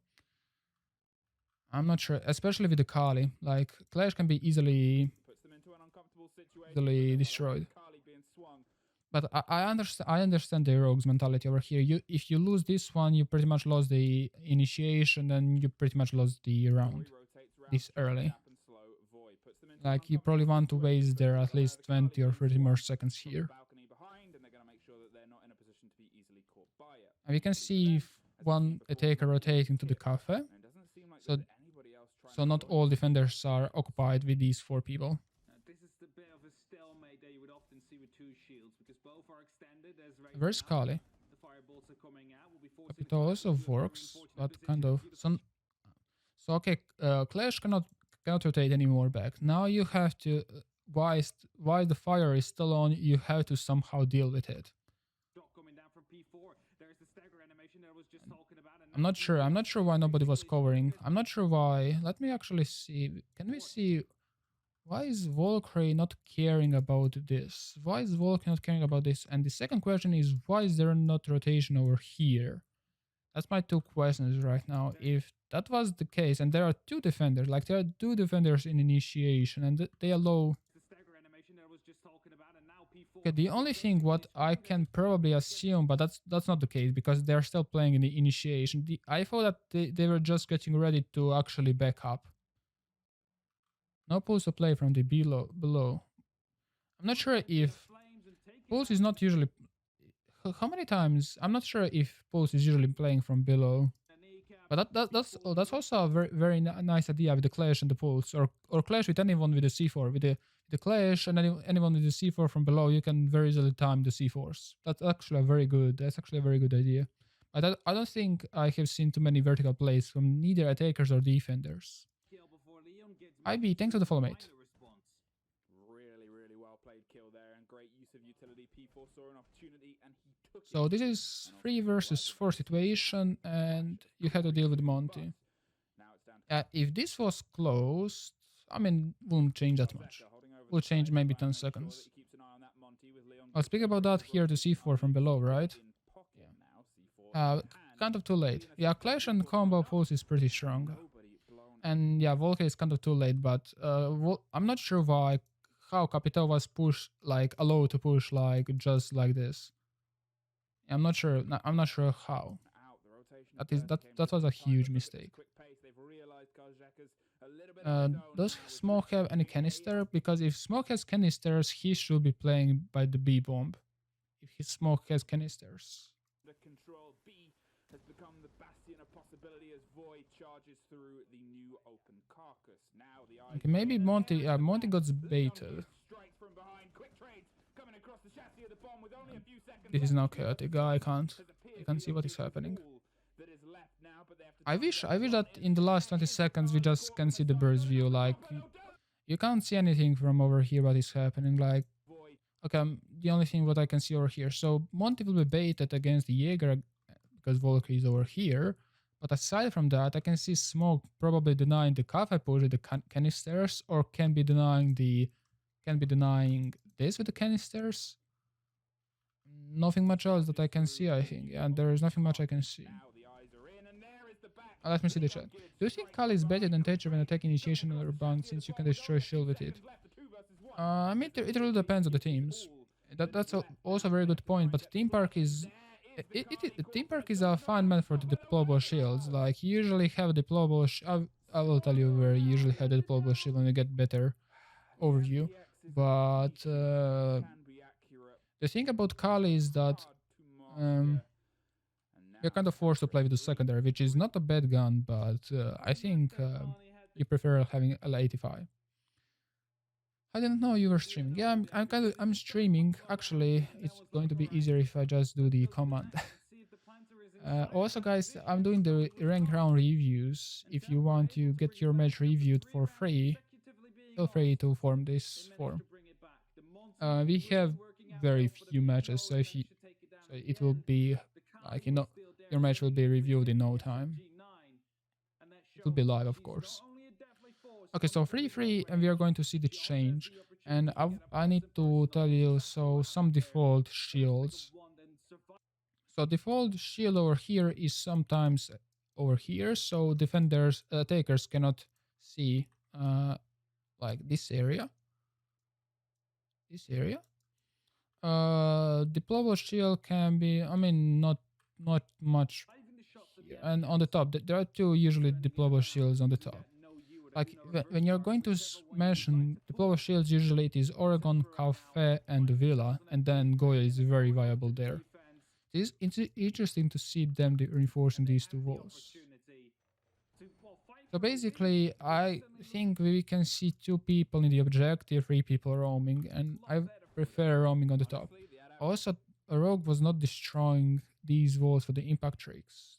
I'm not sure, especially with the Kali. Like, Clash can be easily destroyed. But I understand the Rogue's mentality over here. If you lose this one, you pretty much lost the initiation, and you pretty much lost the round this early. Like, you probably want to waste there at least 20 or 30 more seconds here. And we can see one attacker rotating to the cafe. So not all defenders are occupied with these 4 people. This is the bit of a stalemate that you would often see with 2 shields, because both are extended as right Where's Kali? The firebolts are coming out. Will be forcing Capital also works, but kind of. So okay, Clash cannot rotate anymore back. Now you have to, while the fire is still on, you have to somehow deal with it. I'm not sure why nobody was covering. I'm not sure why. Let me actually see. Can we see? Why is Valkyrie not caring about this? Why is Valkyrie not caring about this? And the second question is, why is there not rotation over here? That's my 2 questions right now. If that was the case, and there are 2 defenders, like there are 2 defenders in initiation, and they allow... Okay, the only thing what I can probably assume, but that's not the case, because they're still playing in the initiation. I thought that they were just getting ready to actually back up. No pulse of play from the below. I'm not sure if pulse is not usually... How many times? I'm not sure if pulse is usually playing from below. But that's also a very nice idea with the Clash and the pulse, or Clash with anyone with the C4. With the Clash and anyone with the C4 from below, you can very easily time the C4s. That's actually a very good idea. But I don't think I have seen too many vertical plays from neither attackers or defenders. IB, thanks for the follow, mate. kill there and great use of utility. P4 saw an opportunity and he took it. So this is 3 versus 4 situation, and you have to deal with Monty. Now it's down to If this was closed, I mean, won't change that much. Will change maybe 10 seconds. I'll speak about that here to C4 from below, right? Yeah. Kind of too late. Yeah, Clash and combo pulse is pretty strong. And yeah, Volca is kind of too late, but I'm not sure how Capitao was pushed, like allowed to push like just like this. I'm not sure how. That was a huge mistake. Does Smoke have any canister? Because if Smoke has canisters, he should be playing by the B bomb. If his Smoke has canisters. The control B has become the bastion of possibility as Void charges through the new open carcass. Now the Okay, maybe Monty got baited. From behind, quick trades coming across the chassis of the bomb with only a few seconds. This is now chaotic. I can't see what is happening. I wish that in the last 20 seconds we just can see the bird's view. Like you can't see anything from over here. What is happening? Like okay, the only thing what I can see over here. So Monty will be baited against the Jaeger because Volca is over here. But aside from that, I can see Smoke probably denying the Cafe push with the canisters, or can be denying this with the canisters. Nothing much else that I can see, I think. And there is nothing much I can see. Let me see the chat. Do you think Kali is better than Thatcher when attacking initiation or bound, since you can destroy shield with it? I mean, it really depends on the teams. That's also a very good point, but Team Park is... Team Park is a fine man for the deployable shields. Like, you usually have deployable... I will tell you where you usually have the deployable shield when you get better overview. But the thing about Kali is that you're kind of forced to play with the secondary, which is not a bad gun, but I think you prefer having L85. I didn't know you were streaming. Yeah, I'm streaming. Actually, it's going to be easier if I just do the command. Also, guys, I'm doing the rank round reviews. If you want to get your match reviewed for free, feel free to form this form. We have very few matches, so it will be like, you know, your match will be reviewed in no time. It will be live, of course. Okay, so free, and we are going to see the change. And I need to tell you, so some default shields. So default shield over here is sometimes over here, so defenders, takers cannot see like this area. Deployable shield can be, I mean, not much. And on the top, there are two usually deployable shields on the top. Like when you're going to mention deployable shields, usually it is Oregon, Cafe, and Villa, and then Goya is very viable there. It's interesting to see them reinforcing these two walls. So basically, I think we can see 2 people in the objective, 3 people roaming, and I prefer roaming on the top. Also, a rogue was not destroying these walls for the impact tricks.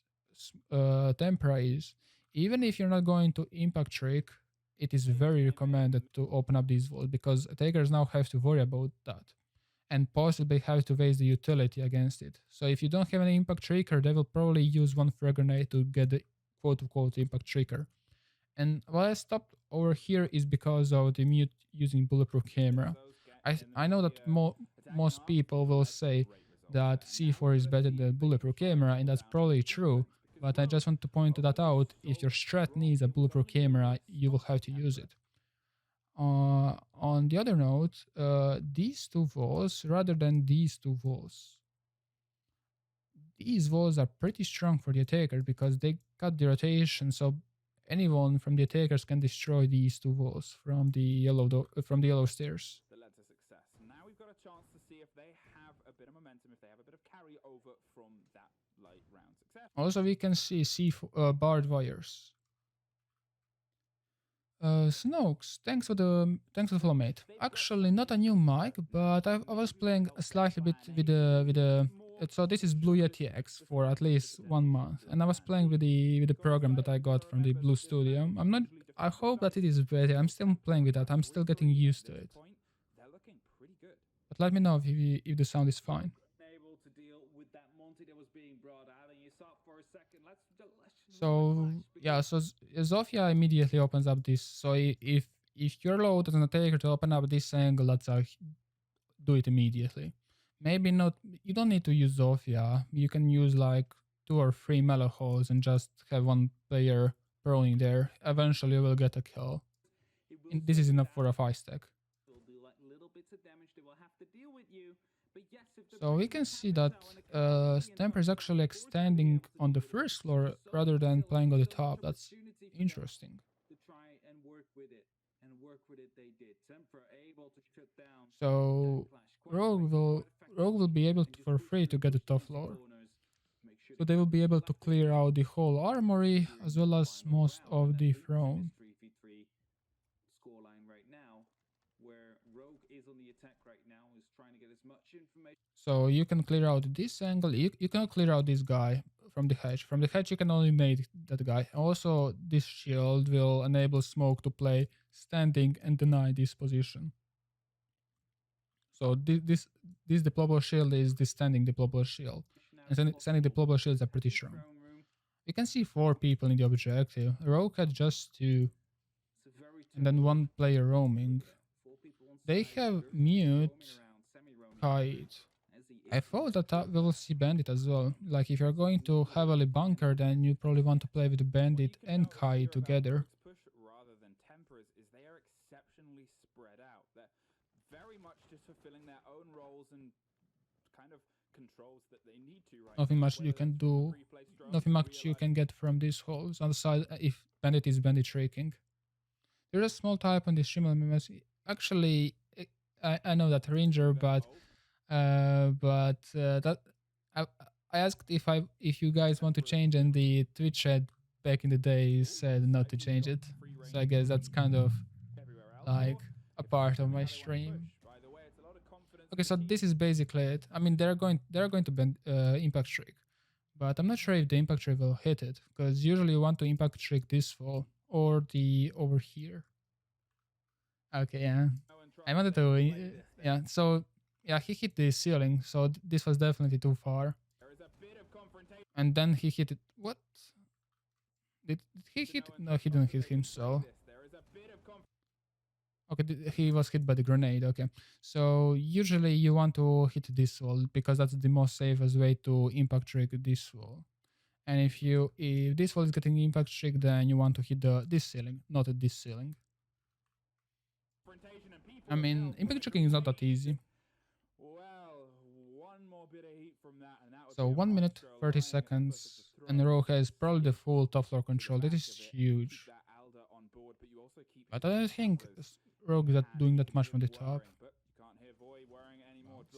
Tempra is. Even if you're not going to impact trick, it is very recommended to open up these walls, because takers now have to worry about that and possibly have to waste the utility against it. So if you don't have an impact trigger, they will probably use one frag grenade to get the quote-unquote impact trigger. And why I stopped over here is because of the mute using bulletproof camera. I know that most people will say that C4 is better than bulletproof camera, and that's probably true. But I just want to point that out. If your strat needs a bulletproof camera, you will have to use it. On the other note, these 2 walls, rather than these 2 walls, these walls are pretty strong for the attacker because they cut the rotation, so anyone from the attackers can destroy these 2 walls from the yellow stairs. That led to success. Now we've got a chance to see if they have a bit of momentum, if they have a bit of carryover from that late round success. Also, we can see barred wires. Snokes, thanks for the follow, mate. Actually, not a new mic, but I was playing a slightly bit with the. So this is Blue Yeti X for at least 1 month, and I was playing with the program that I got from the Blue Studio. I hope that it is better. I'm still playing with that. I'm still getting used to it. pretty good. But let me know if the sound is fine. Able to deal with that Monty that was being brought out, and you saw it for a second. Let's So yeah, so Zofia immediately opens up this. So if your load doesn't take her to open up this angle, that's do it immediately. Maybe not. You don't need to use Zofia. You can use like 2 or 3 mellow holes and just have one player proning there. Eventually, you will get a kill. This is enough for a 5 stack. So we can see that Tempra is actually extending on the first floor rather than playing on the top. That's interesting. So Rogue will be able to, for free to get the top floor. So they will be able to clear out the whole armory as well as most of the throne. So you can clear out this angle. You can clear out this guy from the hedge. From the hedge you can eliminate that guy. Also, this shield will enable Smoke to play standing and deny this position. So this deployable shield is the standing deployable shield. And standing deployable shields are pretty strong. You can see 4 people in the objective. Rogue had just 2. And then 1 player roaming. They have mute, kite. I thought that we will see bandit as well. Like if you're going to heavily bunker, then you probably want to play with bandit and kite together. Rather than Tempras is they are exceptionally spread out. They're very much just fulfilling their own roles and kind of controls that they need to. Right. Nothing much you can do. Nothing much you can get from these holes. On the side, if bandit is bandit tricking. There's a small type on the Shimmel Mimes. Actually, I know that Ranger, but that I asked if you guys want to change, and the Twitch chat back in the day said not to change it. So I guess that's kind of like a part of my stream. Okay, so this is basically it. I mean, they're going to bend impact trick, but I'm not sure if the impact trick will hit it, because usually you want to impact trick this wall or the over here. Okay, yeah. I wanted to, yeah. So yeah, he hit the ceiling, so this was definitely too far. And then he hit it. What? Did he hit? No, he didn't hit him. So okay, he was hit by the grenade. Okay, so usually you want to hit this wall because that's the most safest way to impact trick this wall. And if this wall is getting impact trick, then you want to hit this ceiling, not this ceiling. I mean, impact tricking is not that easy. So 1 minute 30 seconds, and Rogue has probably the full top floor control. That is huge. But I don't think Rogue is not doing that much from the top.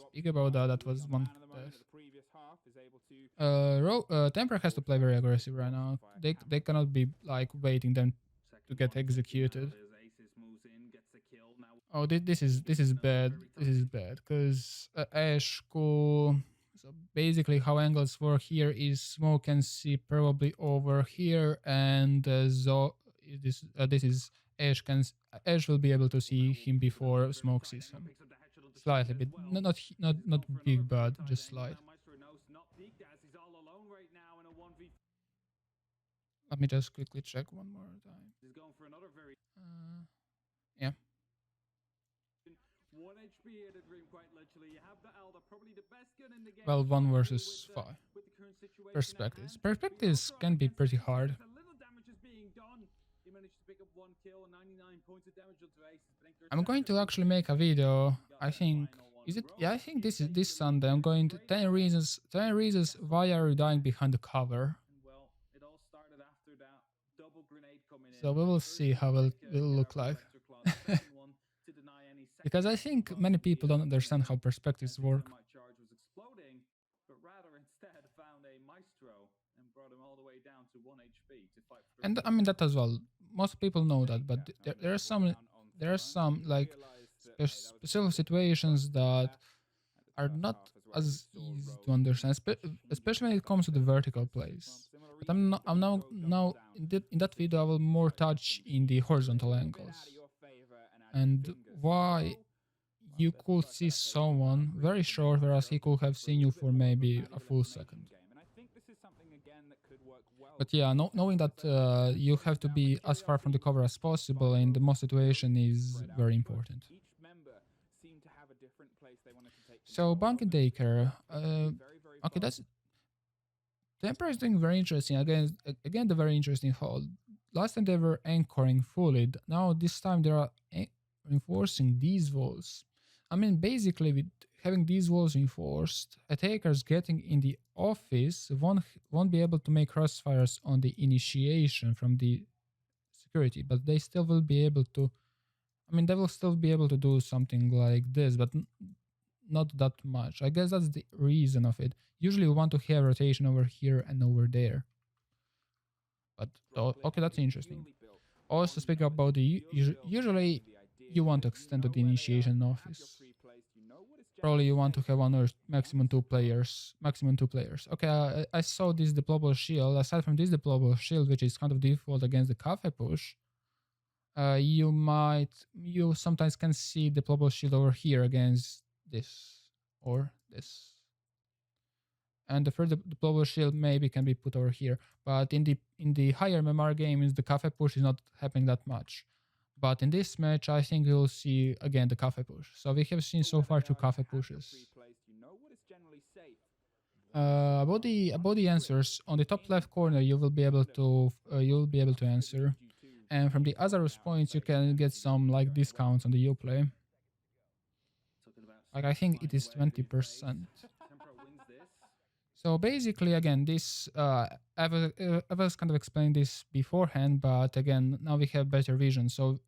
Speak about that. That was one death. Tempra has to play very aggressive right now. They cannot be like waiting them to get executed. Oh, this is bad. This is bad because Ash cool. So basically, how angles work here is Smoke can see probably over here, and this is Ash will be able to see him before Smoke sees him. Slightly bit, not big, but just slight. Let me just quickly check one more time. Yeah. 1 HP here to Dream, quite literally. You have the Elder, probably the best gun in the game. Well, 1 versus 5. Perspectives. Perspectives can be pretty hard. I'm going to actually make a video. I think I think this is this Sunday. I'm going to 10 reasons why are you dying behind the cover. So we will see how it will look like. Because I think many people don't understand how perspectives work. And I mean that as well. Most people know that, but there are some like specific situations that are not as easy to understand, especially when it comes to the vertical plays. But I'm now in that video I will more touch in the horizontal angles and why you could see someone very short, whereas he could have seen you for maybe a full second. But yeah, knowing that you have to be as far from the cover as possible in the most situation is very important. So Bunking Taker, okay, that's Tempra is doing very interesting. Again, the very interesting hold. Last time they were anchoring fully. Now this time they are reinforcing these walls. I mean, basically, with having these walls reinforced, attackers getting in the office won't be able to make crossfires on the initiation from the security, but they still will be able to. I mean, they will still be able to do something like this, but not that much. I guess that's the reason of it. Usually we want to have rotation over here and over there. But okay, that's interesting. Also speak about the usually you want to extend to the initiation office. Probably you want to have one or maximum two players. Okay, I saw this deployable shield. Aside from this deployable shield, which is kind of default against the cafe push, you sometimes can see deployable shield over here against this or this. And the further deployable shield maybe can be put over here. But in the higher MMR games, the cafe push is not happening that much. But in this match, I think we'll see again the cafe push. So we have seen so far 2 cafe pushes. About the answers on the top left corner, you will be able to answer, and from the Azarus points, you can get some like discounts on the Uplay. Like I think it is 20%. So basically, again, this I was kind of explaining this beforehand, but again, now we have better vision. So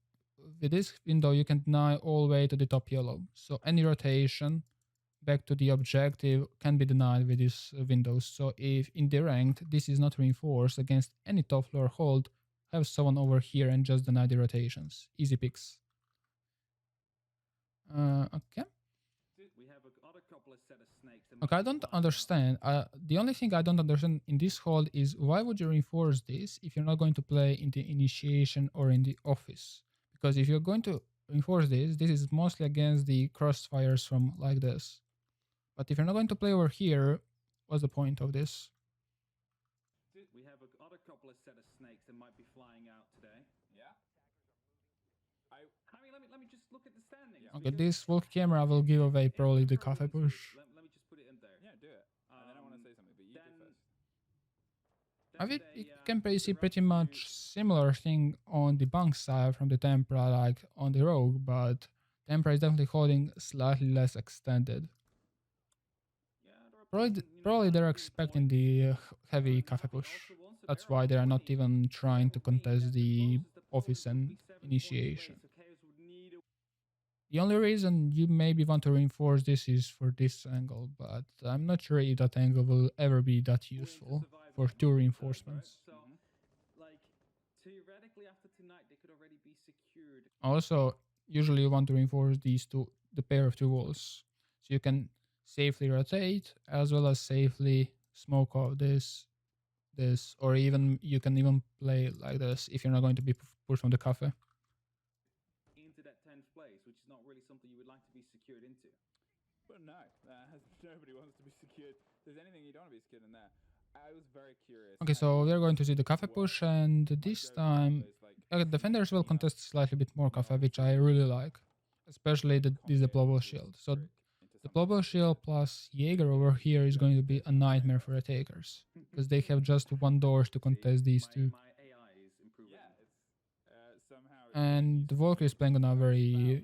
with this window, you can deny all the way to the top yellow. So any rotation back to the objective can be denied with these windows. So if in the ranked, this is not reinforced against any top floor hold, have someone over here and just deny the rotations. Easy picks. Okay. Okay, I don't understand. The only thing I don't understand in this hold is why would you reinforce this if you're not going to play in the initiation or in the office? Because if you're going to reinforce this is mostly against the crossfires from like this. But if you're not going to play over here, what's the point of this? We have another couple of set of snakes that might be flying out today. Yeah. I mean, let me just look at the standings. Okay, this walk camera will give away probably the cafe push. Let me just put it in there. Yeah, do it. And then I want to say something, but you do first. I think you can see pretty much similar thing on the bunk side from the Tempra, like on the rogue, but Tempra is definitely holding slightly less extended. Probably they're expecting the heavy cafe push. That's why they are not even trying to contest the office and initiation. The only reason you maybe want to reinforce this is for this angle, but I'm not sure if that angle will ever be that useful for 2 reinforcements. Also, usually you want to reinforce the pair of 2 walls, so you can safely rotate as well as safely smoke off this, or even you can even play like this if you're not going to be pushed from the cafe. Into that 10th place, which is not really something you would like to be secured into. But no, nobody wants to be secured. If there's anything you don't want to be secured in there. I was very curious. Okay, so we're going to see the cafe push, and this time defenders will contest slightly bit more cafe, which I really like, especially this deployable shield. So the deployable shield plus Jaeger over here is going to be a nightmare for attackers, because they have just 1 door to contest these 2. And the Valkyrie is playing on a very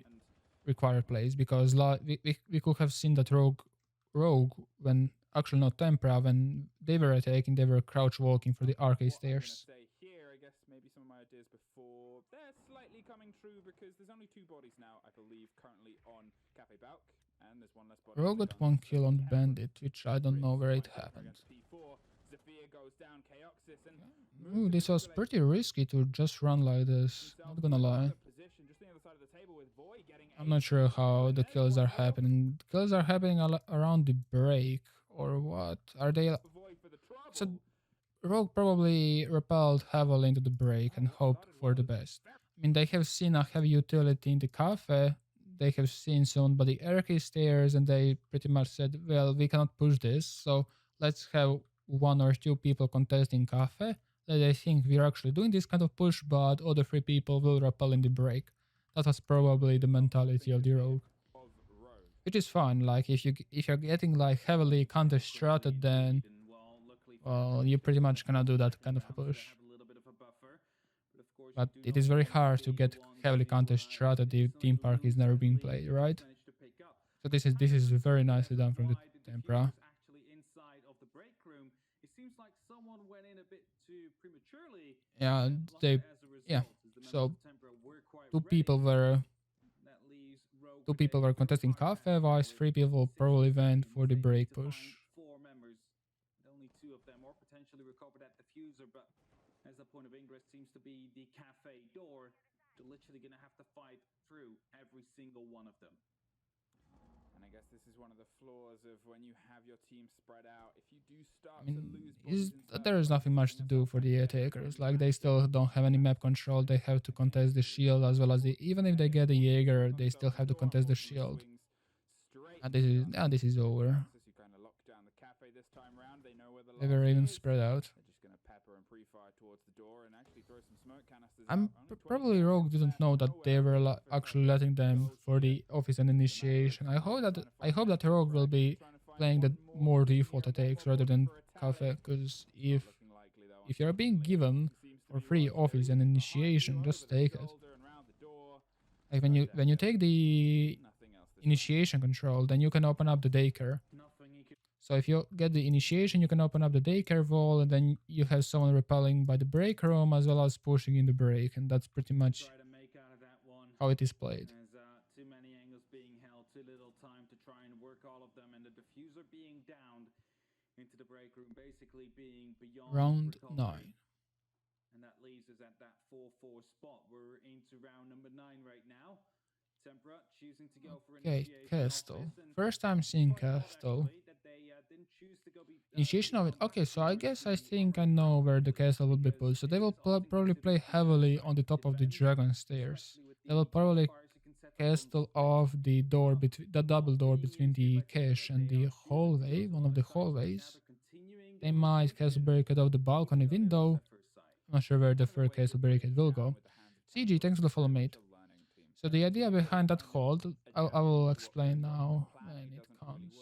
required place, because we could have seen that rogue when actually not Tempra, when they were attacking, they were crouch walking for the arcade stairs. Here, I guess maybe some of my ideas before, they're slightly coming true, because there's only 2 bodies now, I believe, currently on Cafe Baiocco, and there's 1 less body. Rogue got 1 kill on the bandit, which I don't know where it happened. Ooh, this was pretty risky to just run like this, not gonna lie. I'm not sure how the kills are happening. The kills are happening around the break, or what? Are they... So Rogue probably repelled heavily into the break and hoped for the best. I mean, they have seen a heavy utility in the cafe. they have seen soon, but the hierarchy stairs, and they pretty much said, well, we cannot push this, so let's have 1 or 2 people contesting cafe. That I think we're actually doing this kind of push, but other 3 people will rappel in the break. That was probably the mentality of the rogue, which is fine. Like if you're getting like heavily counter-stratted, then well, you pretty much cannot do that kind of a push. But it is very hard to get heavily counter-stratted if Team Park is never being played, right? So this is very nicely done from the Tempra. Yeah, so two people were contesting cafe, while 3 people probably went for the break push. Only 2 of them, or potentially recovered at diffuser, but as the point of ingress seems to be the cafe door, you're literally going to have to fight through every single one of them. And I guess this is one of the flaws of when you have your team spread out. If you do start to lose, there is nothing much to do for the attackers. Like they still don't have any map control. They have to contest the shield as well as even if they get a Jaeger, they still have to contest the shield. And this is over. They were even spread out. I'm probably Rogue didn't know that they were actually letting them for the office and initiation. I hope that Rogue will be playing the more default attacks rather than cafe, because if you're being given for free office and initiation, just take it. Like when you take the initiation control, then you can open up the daycare. So if you get the initiation, you can open up the daycare wall, and then you have someone repelling by the break room as well as pushing in the break, and that's pretty much how it is played. Too many angles being held, too little time to try and work all of them, and the diffuser being downed into the break room, basically being beyond round recovery. 9. And that leaves us at that 4-4 spot. We're into round number 9 right now. Tempra choosing to go for Castle. First time seeing Castle. Initiation of it. Okay, so I think I know where the castle will be put. So they will probably play heavily on the top of the dragon stairs. They will probably castle off the door between the double door between the cache and the hallway, one of the hallways. They might castle barricade off the balcony window. I'm not sure where the first castle barricade will go. CG, thanks for the follow, mate. So the idea behind that hold, I will explain now when it comes.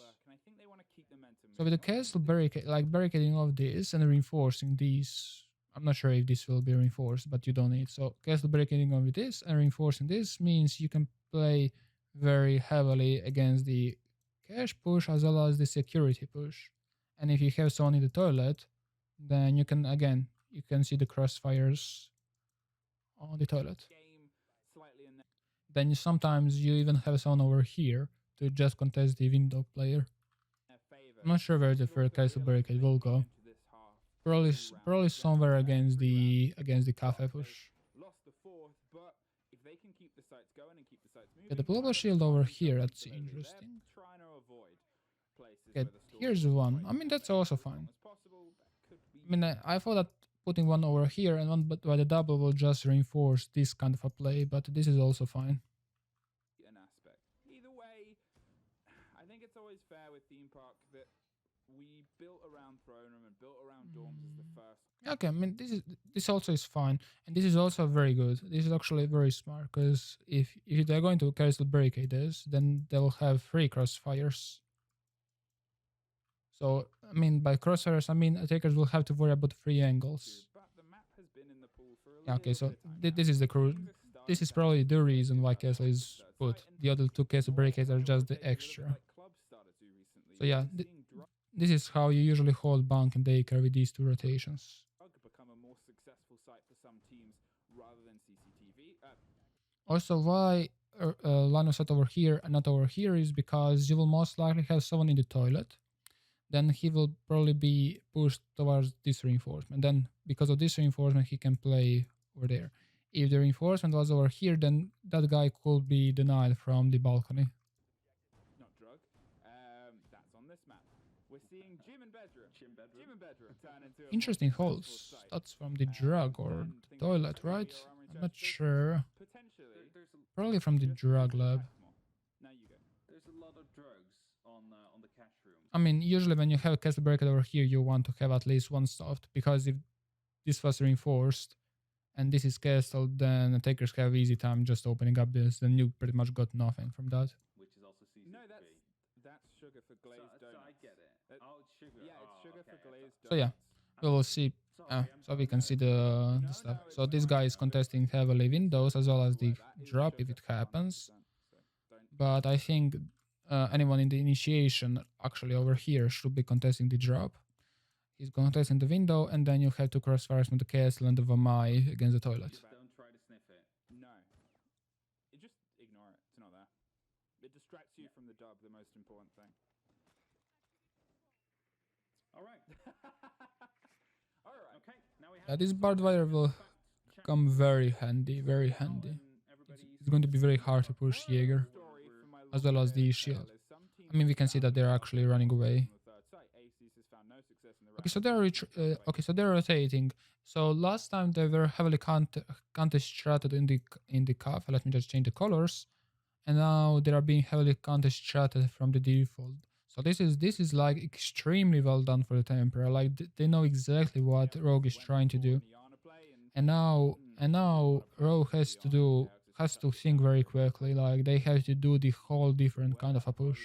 So with the castle barricade, like barricading off this and reinforcing these, I'm not sure if this will be reinforced, but you don't need. So castle barricading off with this and reinforcing this means you can play very heavily against the cache push as well as the security push. And if you have someone in the toilet, then you can see the crossfires on the toilet. Then sometimes you even have someone over here to just contest the window player. I'm not sure where the first castle barricade will go. Probably somewhere against the cafe push. Get the global shield over here. That's interesting. Okay, here's one. I mean, that's also fine. I mean, I thought that putting one over here and one by the double will just reinforce this kind of a play, but this is also fine. Either way, I think it's always fair with Theme Park that we built around Throne Room and built around Dorms as the first. Okay, I mean this also is fine, and this is also very good. This is actually very smart, because if they're going to castle barricade this, then they will have 3 crossfires. So I mean by crossfires, I mean attackers will have to worry about 3 angles. Yeah, okay, so this is the crew. This is probably the reason why castle is put. The other 2 castle barricades are just the extra. So yeah, this is how you usually hold bank and daycare with these 2 rotations. Also, why line of sight over here and not over here is because you will most likely have someone in the toilet. Then he will probably be pushed towards this reinforcement. Then, because of this reinforcement, he can play over there. If the reinforcement was over here, then that guy could be denied from the balcony. Not drug. That's on this map. We're seeing gym and bedroom. Gym and bedroom turn into interesting holes. That's from the drug or the toilet, right? I'm not sure. Probably from the drug lab. lot of drugs on the cash rooms. I mean, usually when you have a castle bracket over here, you want to have at least one stuffed, because if this was reinforced and this is castle, then attackers have easy time just opening up this, then you pretty much got nothing from that. Which is also CCP. No, that's sugar for glazed donuts. So I get it. Oh, it's sugar. Yeah, it's sugar for glazed donuts. So yeah, we will see. So we can see the stuff. So this guy is contesting heavily windows as well as the drop if it happens. But I think anyone in the initiation actually over here should be contesting the drop. He's contesting the window, and then you have to crossfire from the castle and the Vamai against the toilet. Just don't try to sniff it. No. Just ignore it. It's not there. It distracts you from the dub, the most important thing. Alright. Alright. Okay. Now we have Yeah, this barbed wire will come very handy, very handy. It's going to be very hard to push Jaeger, as well as the shield. I mean, we can see that they're actually running away. Okay, so they're rotating. So last time they were heavily counterstrated in the cafe. Let me just change the colors, and now they are being heavily counterstrated from the default. So this is like extremely well done for the Tempra. Like they know exactly what Rogue is trying to do, and now Rogue has to think very quickly. Like they have to do the whole different kind of a push.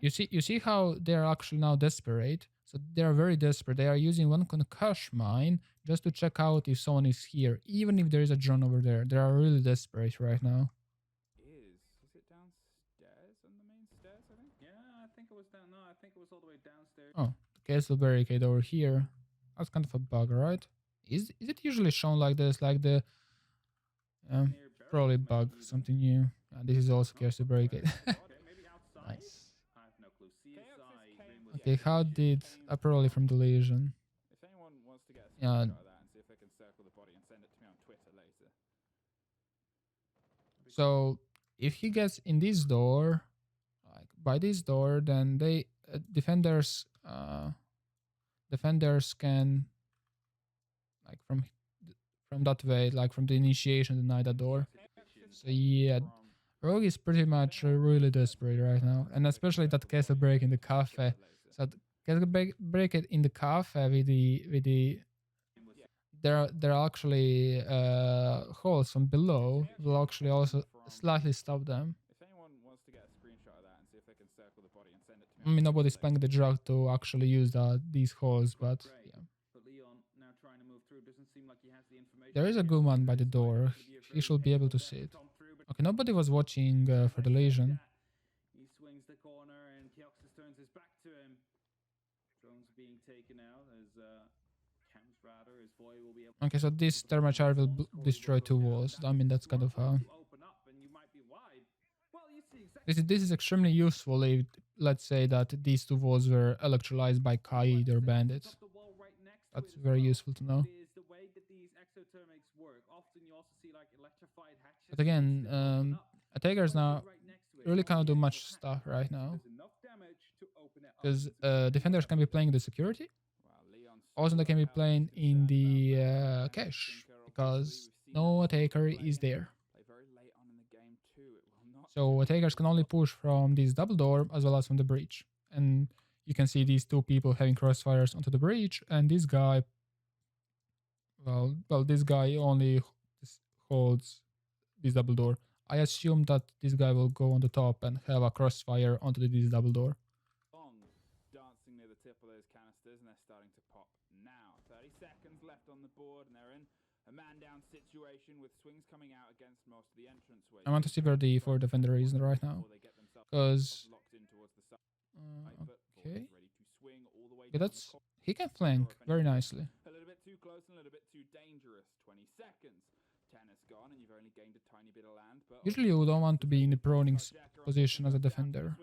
You see how they are actually now desperate. So they are very desperate. They are using one concussion mine just to check out if someone is here, even if there is a drone over there. They are really desperate right now. Is it downstairs on the main stairs, I think? Yeah, I think it was down. No, I think it was all the way downstairs. Oh, the castle barricade over here. That's kind of a bug, right? Is it usually shown like this? Like the probably bug, something new. This is also castle barricade. Nice. Okay, how did probably from the lesion? If anyone wants to get a screenshot of that and see if they can circle the body and send it to me on Twitter later. So if he gets in this door, like by this door, then they defenders can like from that way, like from the initiation, deny that door. So yeah, Rogue is pretty much really desperate right now, and especially that castle break in the cafe. So castle break it in the cafe with the there are actually holes from below will actually also slightly stop them. If anyone wants to get a screenshot of that and see if they can circle the body and send it to me. I mean, nobody's playing the drug to actually use these holes, but yeah. There is a good man by the door. He should be able to see it. Okay, nobody was watching for the lesion. He swings the corner and Kioxis turns his back to him. Drone's being taken out as Camsrader, his boy will be able. Okay, so this thermachar will destroy two walls. I mean, that's kind of this is extremely useful if, let's say, that these two walls were electrolyzed by Kaid or bandits. That's very useful to know. But again, attackers now really cannot do much stuff right now, because defenders can be playing the security. Also, they can be playing in the cache, because no attacker is there. So attackers can only push from this double door as well as from the breach. And you can see these two people having crossfires onto the breach, and this guy, well, this guy only holds this double door. I assume that this guy will go on the top and have a crossfire onto this double door. Dancing near the tip of those canisters, and they're starting to pop now. 30 seconds left on the board, and they're in a man-down situation with swings coming out against most of the entranceways. I want to see where the four defender is right now, because okay, he can flank very nicely. A little bit too close and a little bit too dangerous. 20 seconds. 10 is gone, and you've only gained a tiny bit of land. But usually you don't want to be in the proning position as a defender.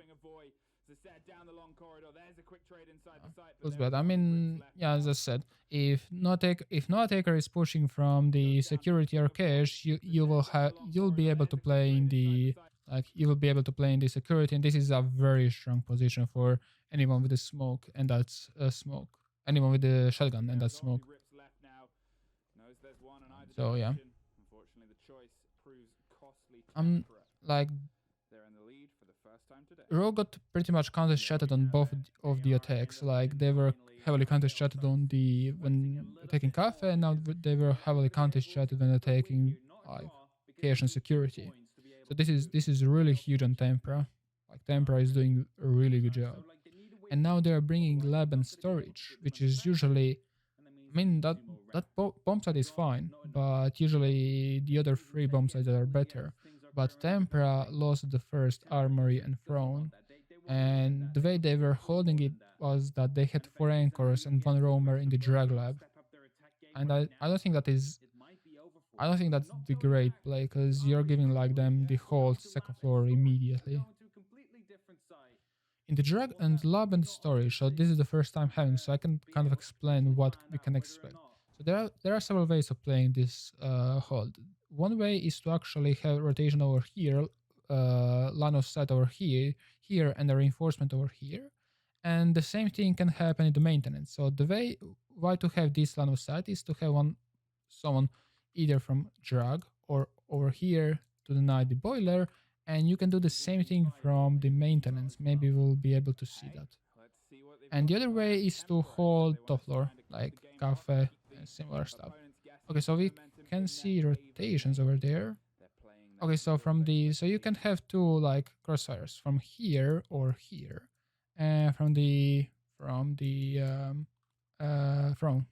That's bad. I mean, yeah, as I said, if no attacker is pushing from the security or cache, you'll be able to play in the security, and this is a very strong position for anyone with the smoke, and that's smoke. Anyone with the shotgun, and that's smoke. So yeah. like They're in the lead for the first time today. Rogue got pretty much counter-stratted on both of the attacks. Like they were heavily counter-stratted on the when attacking Cafe, and now they were heavily counter-stratted when attacking like cache and security. So this is really huge on Tempra. Like Tempra is doing a really good job. And now they are bringing lab and storage, which is usually, I mean that bomb site is fine, but usually the other three bomb sites are better. But Tempra lost the first armory and throne, and the way they were holding it was that they had 4 anchors and 1 roamer in the drag lab. And I don't think that's the great play, because you're giving like them the whole second floor immediately. In the drag and lab and storage, so this is the first time having, so I can kind of explain what we can expect. So there are several ways of playing this hold. One way is to actually have rotation over here, line of sight over here, and a reinforcement over here. And the same thing can happen in the maintenance. So the way why to have this line of sight is to have someone either from drag or over here to deny the boiler, and you can do the same thing from the maintenance. Maybe we'll be able to see that. And the other way is to hold top floor, like cafe and similar stuff. Okay, so we can see rotations over there. Okay, so so you can have 2 like crossfires from here or here, and from the throne.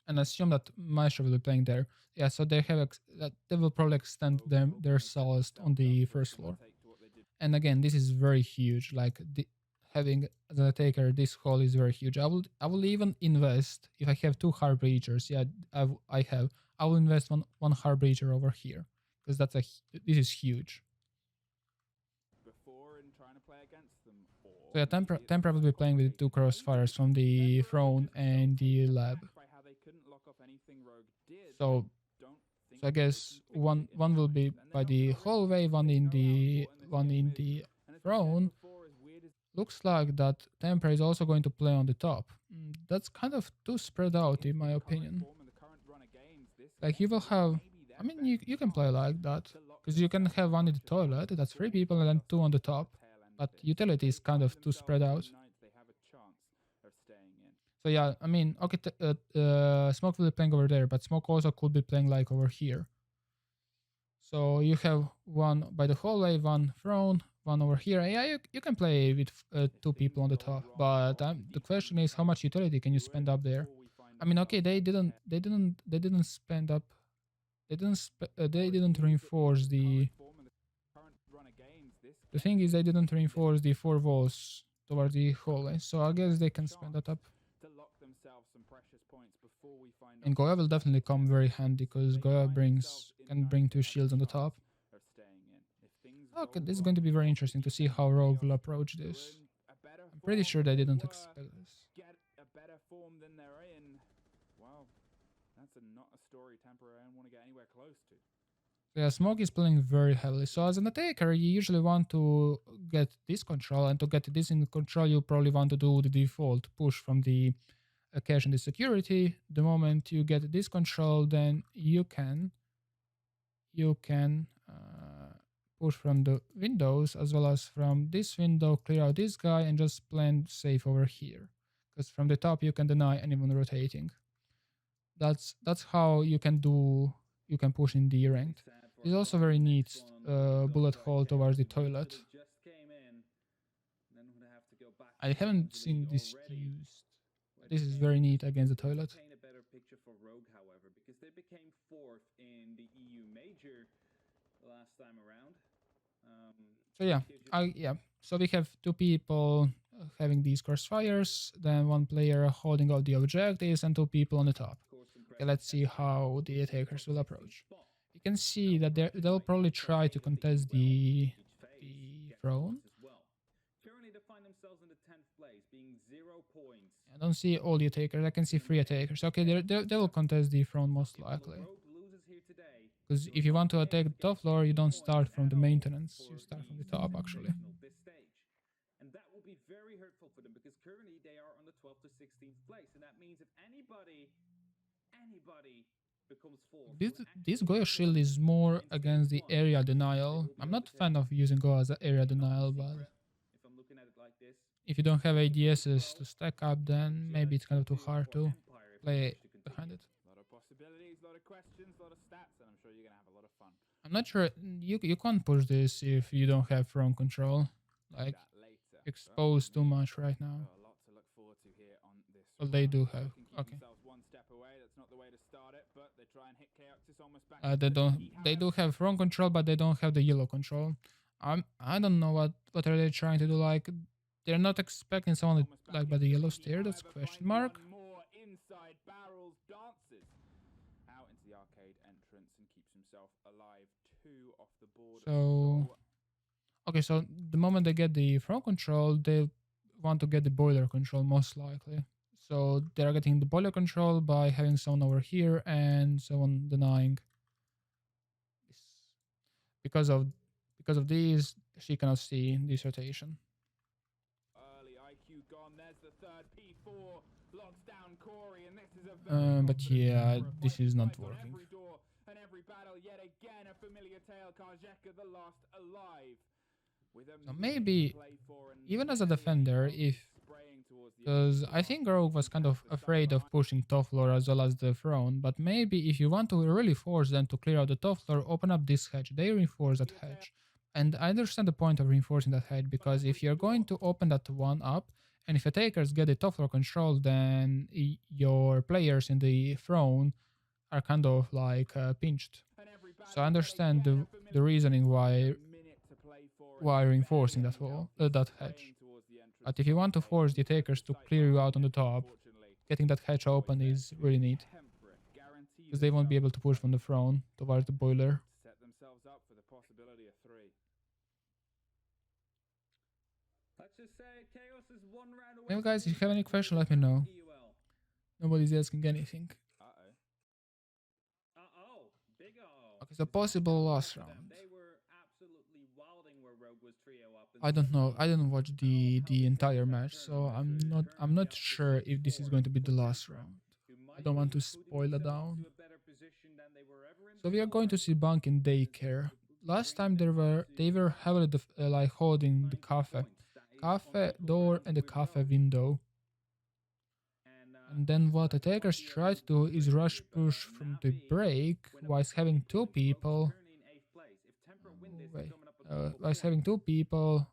And assume that Maestro will be playing there. Yeah, so they have that they will probably extend their Solace on the first floor. And again, this is very huge. Like having as an attacker, this hole is very huge. I will even invest if I have 2 hard breachers. Yeah, I will invest one hard breacher over here, because this is huge. So yeah, Tempra will be playing with 2 crossfires from the throne and the lab. So I guess one will be by the hallway, one in the throne. Looks like that Tempra is also going to play on the top. That's kind of too spread out in my opinion. Like you will have, I mean you can play like that, because you can have one in the toilet, that's 3 people, and then 2 on the top. But utility is kind of too spread out. So yeah, I mean, okay, Smoke will be playing over there, but Smoke also could be playing like over here. So you have one by the hallway, one throne, one over here. Yeah, you can play with 2 people on the top, but the question is how much utility can you spend up there? I mean, okay, they didn't spend up. They didn't reinforce the. The thing is, they didn't reinforce the 4 walls towards the hallway, so I guess they can spend that up. And Goya will definitely come very handy, because Goya can bring 2 shields on the top. Okay, this is going to be very interesting to see how Rogue will approach this. I'm pretty sure they didn't expect this. Get a better form than they're in. Wow, that's not a story Tempra I don't want to get anywhere close to. Yeah, Smoke is playing very heavily. So as an attacker, you usually want to get this control, and to get this in control, you probably want to do the default push from the cache and the security. The moment you get this control, then you can push from the windows as well as from this window, clear out this guy, and just plan safe over here. Because from the top, you can deny anyone rotating. That's how you can push in the ranked. It's also very neat bullet hole towards the toilet. I haven't seen this used. This is very neat against the toilet. Paint a better picture for Rogue, however, because they became 4th in the EU Major last time around. So yeah, so we have 2 people having these crossfires, then 1 player holding all the objectives, and 2 people on the top. Okay, let's see how the attackers will approach. You can see that they'll probably try to contest the throne. Currently, they find themselves in the 10th place, being 0 points. I don't see all the attackers. I can see 3 attackers. Okay, they will contest the throne most likely. Because if you want to attack the top floor, you don't start from the maintenance. You start from the top, actually. And that will be very hurtful for them, because currently they are on the 12th to 16th place. And that means if anybody becomes forced. This Goya shield is more against the area denial. I'm not a fan of using Go as an area denial, but If I'm looking at it like this, if you don't have ADSs to stack up, then maybe it's kind of too hard to play behind it. A lot of possibilities, a lot of questions, a lot of stats, and I'm sure you're gonna have a lot of fun. I'm not sure you can't push this if you don't have front control. Like That later. exposed too much right now. A lot to look forward to here on this. Well, they do round. have. They can keep Okay. themselves one step away. That's not the way to start it, but they try and hit Chaotis almost back. They don't. They do have front control, but they don't have the yellow control. I don't know what are they trying to do. Like they're not expecting someone like by the yellow stair. That's question mark. More inside barrels dances out into the arcade entrance and keeps himself alive. 2 off the board. So okay, so the moment they get the front control, they want to get the boiler control most likely. So they're getting the boiler control by having someone over here and someone denying. Because of these, she cannot see this rotation. Early IQ gone. There's the third P4 locks down Corey, and this is a But yeah, this is not working. Every door and every battle, yet again a familiar tale. Karjeka the last alive. With a So maybe play for and even as a defender, if spraying towards the because I think Rogue was kind of afraid of pushing top floor as well as the throne, but maybe if you want to really force them to clear out the top floor, open up this hedge. They reinforce that hedge. And I understand the point of reinforcing that hedge, because if you're going to open that one up, and if attackers get the top floor control, then your players in the throne are kind of like pinched. So I understand the reasoning why reinforcing that wall, that hedge. But if you want to force the attackers to clear you out on the top, getting that hatch open is really neat, because they won't be able to push from the throne towards the boiler. set themselves up for the possibility of 3. let's just say Chaos is 1 round away. Anyway, guys, if you have any question, let me know. EUL. Nobody's asking anything. Big O. Okay, so possible last round. They were absolutely wilding where Rogue was trio up. I don't know. I didn't watch the entire match, so I'm not sure if this is going to be the last round. I don't want to spoil it down. So we are going to see Bunk in daycare. Last time they were heavily like holding the cafe door and the cafe window. And then what attackers try to do is rush push from the break whilst having 2 people. Whilst having two people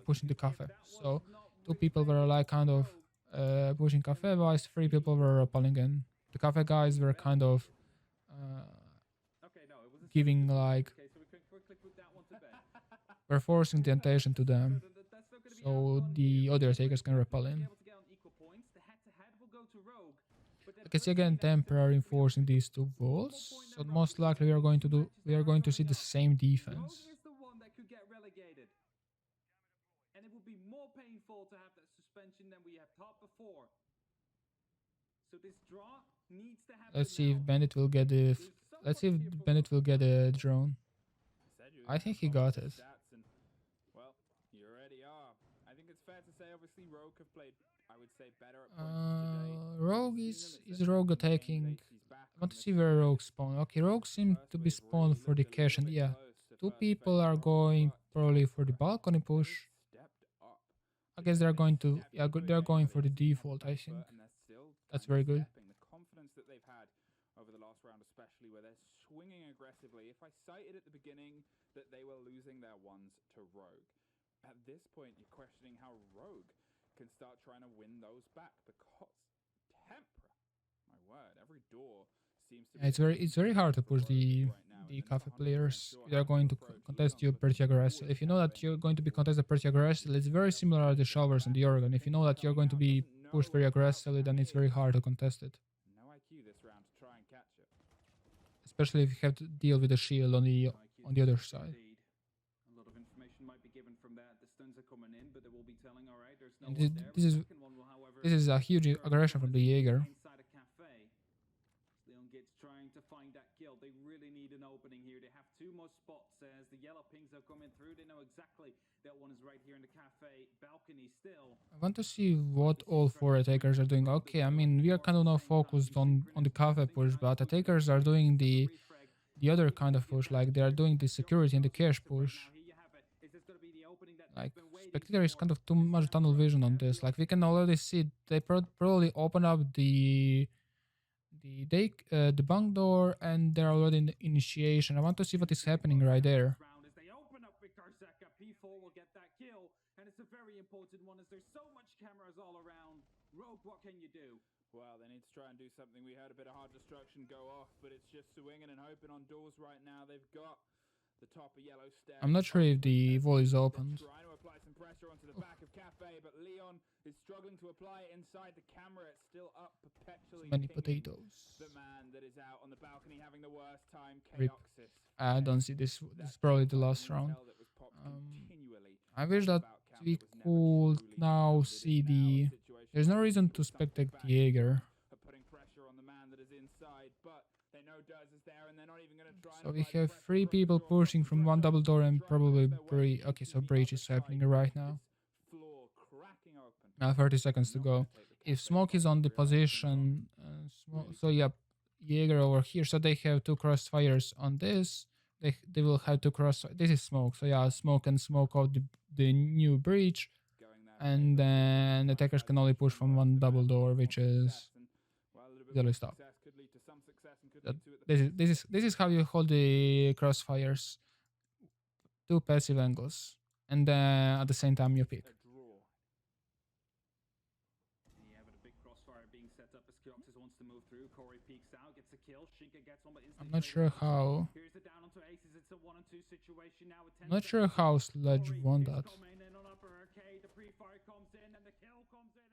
pushing the cafe. So 2 people were like kind of pushing cafe, whilst 3 people were repelling in. The cafe guys were kind of giving like we're forcing the attention to them, so the other attackers can repel in. I can see again Tempra reinforcing these 2 walls, so most likely we are going to see the same defense. And it will be more painful to have that suspension than we have thought before. So this draw needs to happen. Let's see if Bennett will get the drone. I think he got it. Well, you already are. I think it's fair to say, obviously, Rogue have played, I would say, better at points today. Rogue is Rogue attacking. I want to see where Rogue spawn. Okay, Rogue seems to be spawned for the cache, and yeah, 2 people are going probably for the balcony push. I guess they're going to they're going for the default. I think that's very good. The confidence that they've had over the last round, especially where they're swinging aggressively. If I cited at the beginning that they were losing their ones to Rogue, at this point you're questioning how Rogue can start trying to win those back, because Tempra, my word, every door seems to be It's very hard to push the cafe players. They're going to contest you pretty aggressive. If you know that you're going to be contested pretty aggressive, it's very similar to the showers and the Oregon. If you know that you're going to be pushed very aggressively, then it's very hard to contest it. no IQ this round to try and catch it. Especially if you have to deal with the shield on the other side. A lot of information might be given from that. The stuns are coming in, but they will be telling, all right, there's no And one there. this is Second one will, however, this is a huge aggression from the Jaeger. inside a cafe. Leon Gates trying to find that kill. They really need an opening. opening here. They have two more spots as the yellow pings are coming through. They know exactly that one is right here in the cafe balcony still. I want to see what all four attackers are doing. Okay, I mean, we are kind of now focused on the cafe push, but attackers are doing the other kind of push, like they are doing the security and the cash push. Like, Spectator is kind of too much tunnel vision on this. Like, we can already see they probably open up the bunk door and they're already in the initiation. I want to see what is happening right there. As they open up with Karzeka, P4 will get that kill, and it's a very important one as there's so much cameras all around. Rogue, what can you do? Well, they need to try and do something. We heard a bit of hard destruction go off, but it's just swinging and hoping on doors right now. They've got the top of yellow stairs. I'm not sure if the wall is opened. Trying to apply some pressure onto the back of Cafe, but Leon is struggling to apply it inside the camera. It's still up perpetually. Many potatoes. The man that is out on the balcony having the worst time. Rip. I don't see this. This is probably the last round. I wish that we could now see the. There's no reason to spectate the Jaeger. Putting pressure on the man that is inside, but they know Duz is there and they're not even going to try. So we have 3 people pushing from one double door and probably breach. Okay, so breach is happening right now. Floor cracking open. Now 30 seconds to go. If smoke is on the position, so yeah, Jaeger over here. So they have 2 crossfires on this. They will have 2 cross. This is smoke. So yeah, smoke and smoke out the new breach. And then attackers can only push from one double door, which is really stuff. This is how you hold the crossfires. 2 passive angles, and then at the same time you pick. Yeah, but a big crossfire being set up as Kioxis wants to move through. Corey peeks out, gets a kill. Shinka gets on, but I'm not sure how. Here's the down onto aces. It's a 1-on-2 situation now with 10 I'm not sure how Sledge won that. The pre-fire comes in and the kill comes in.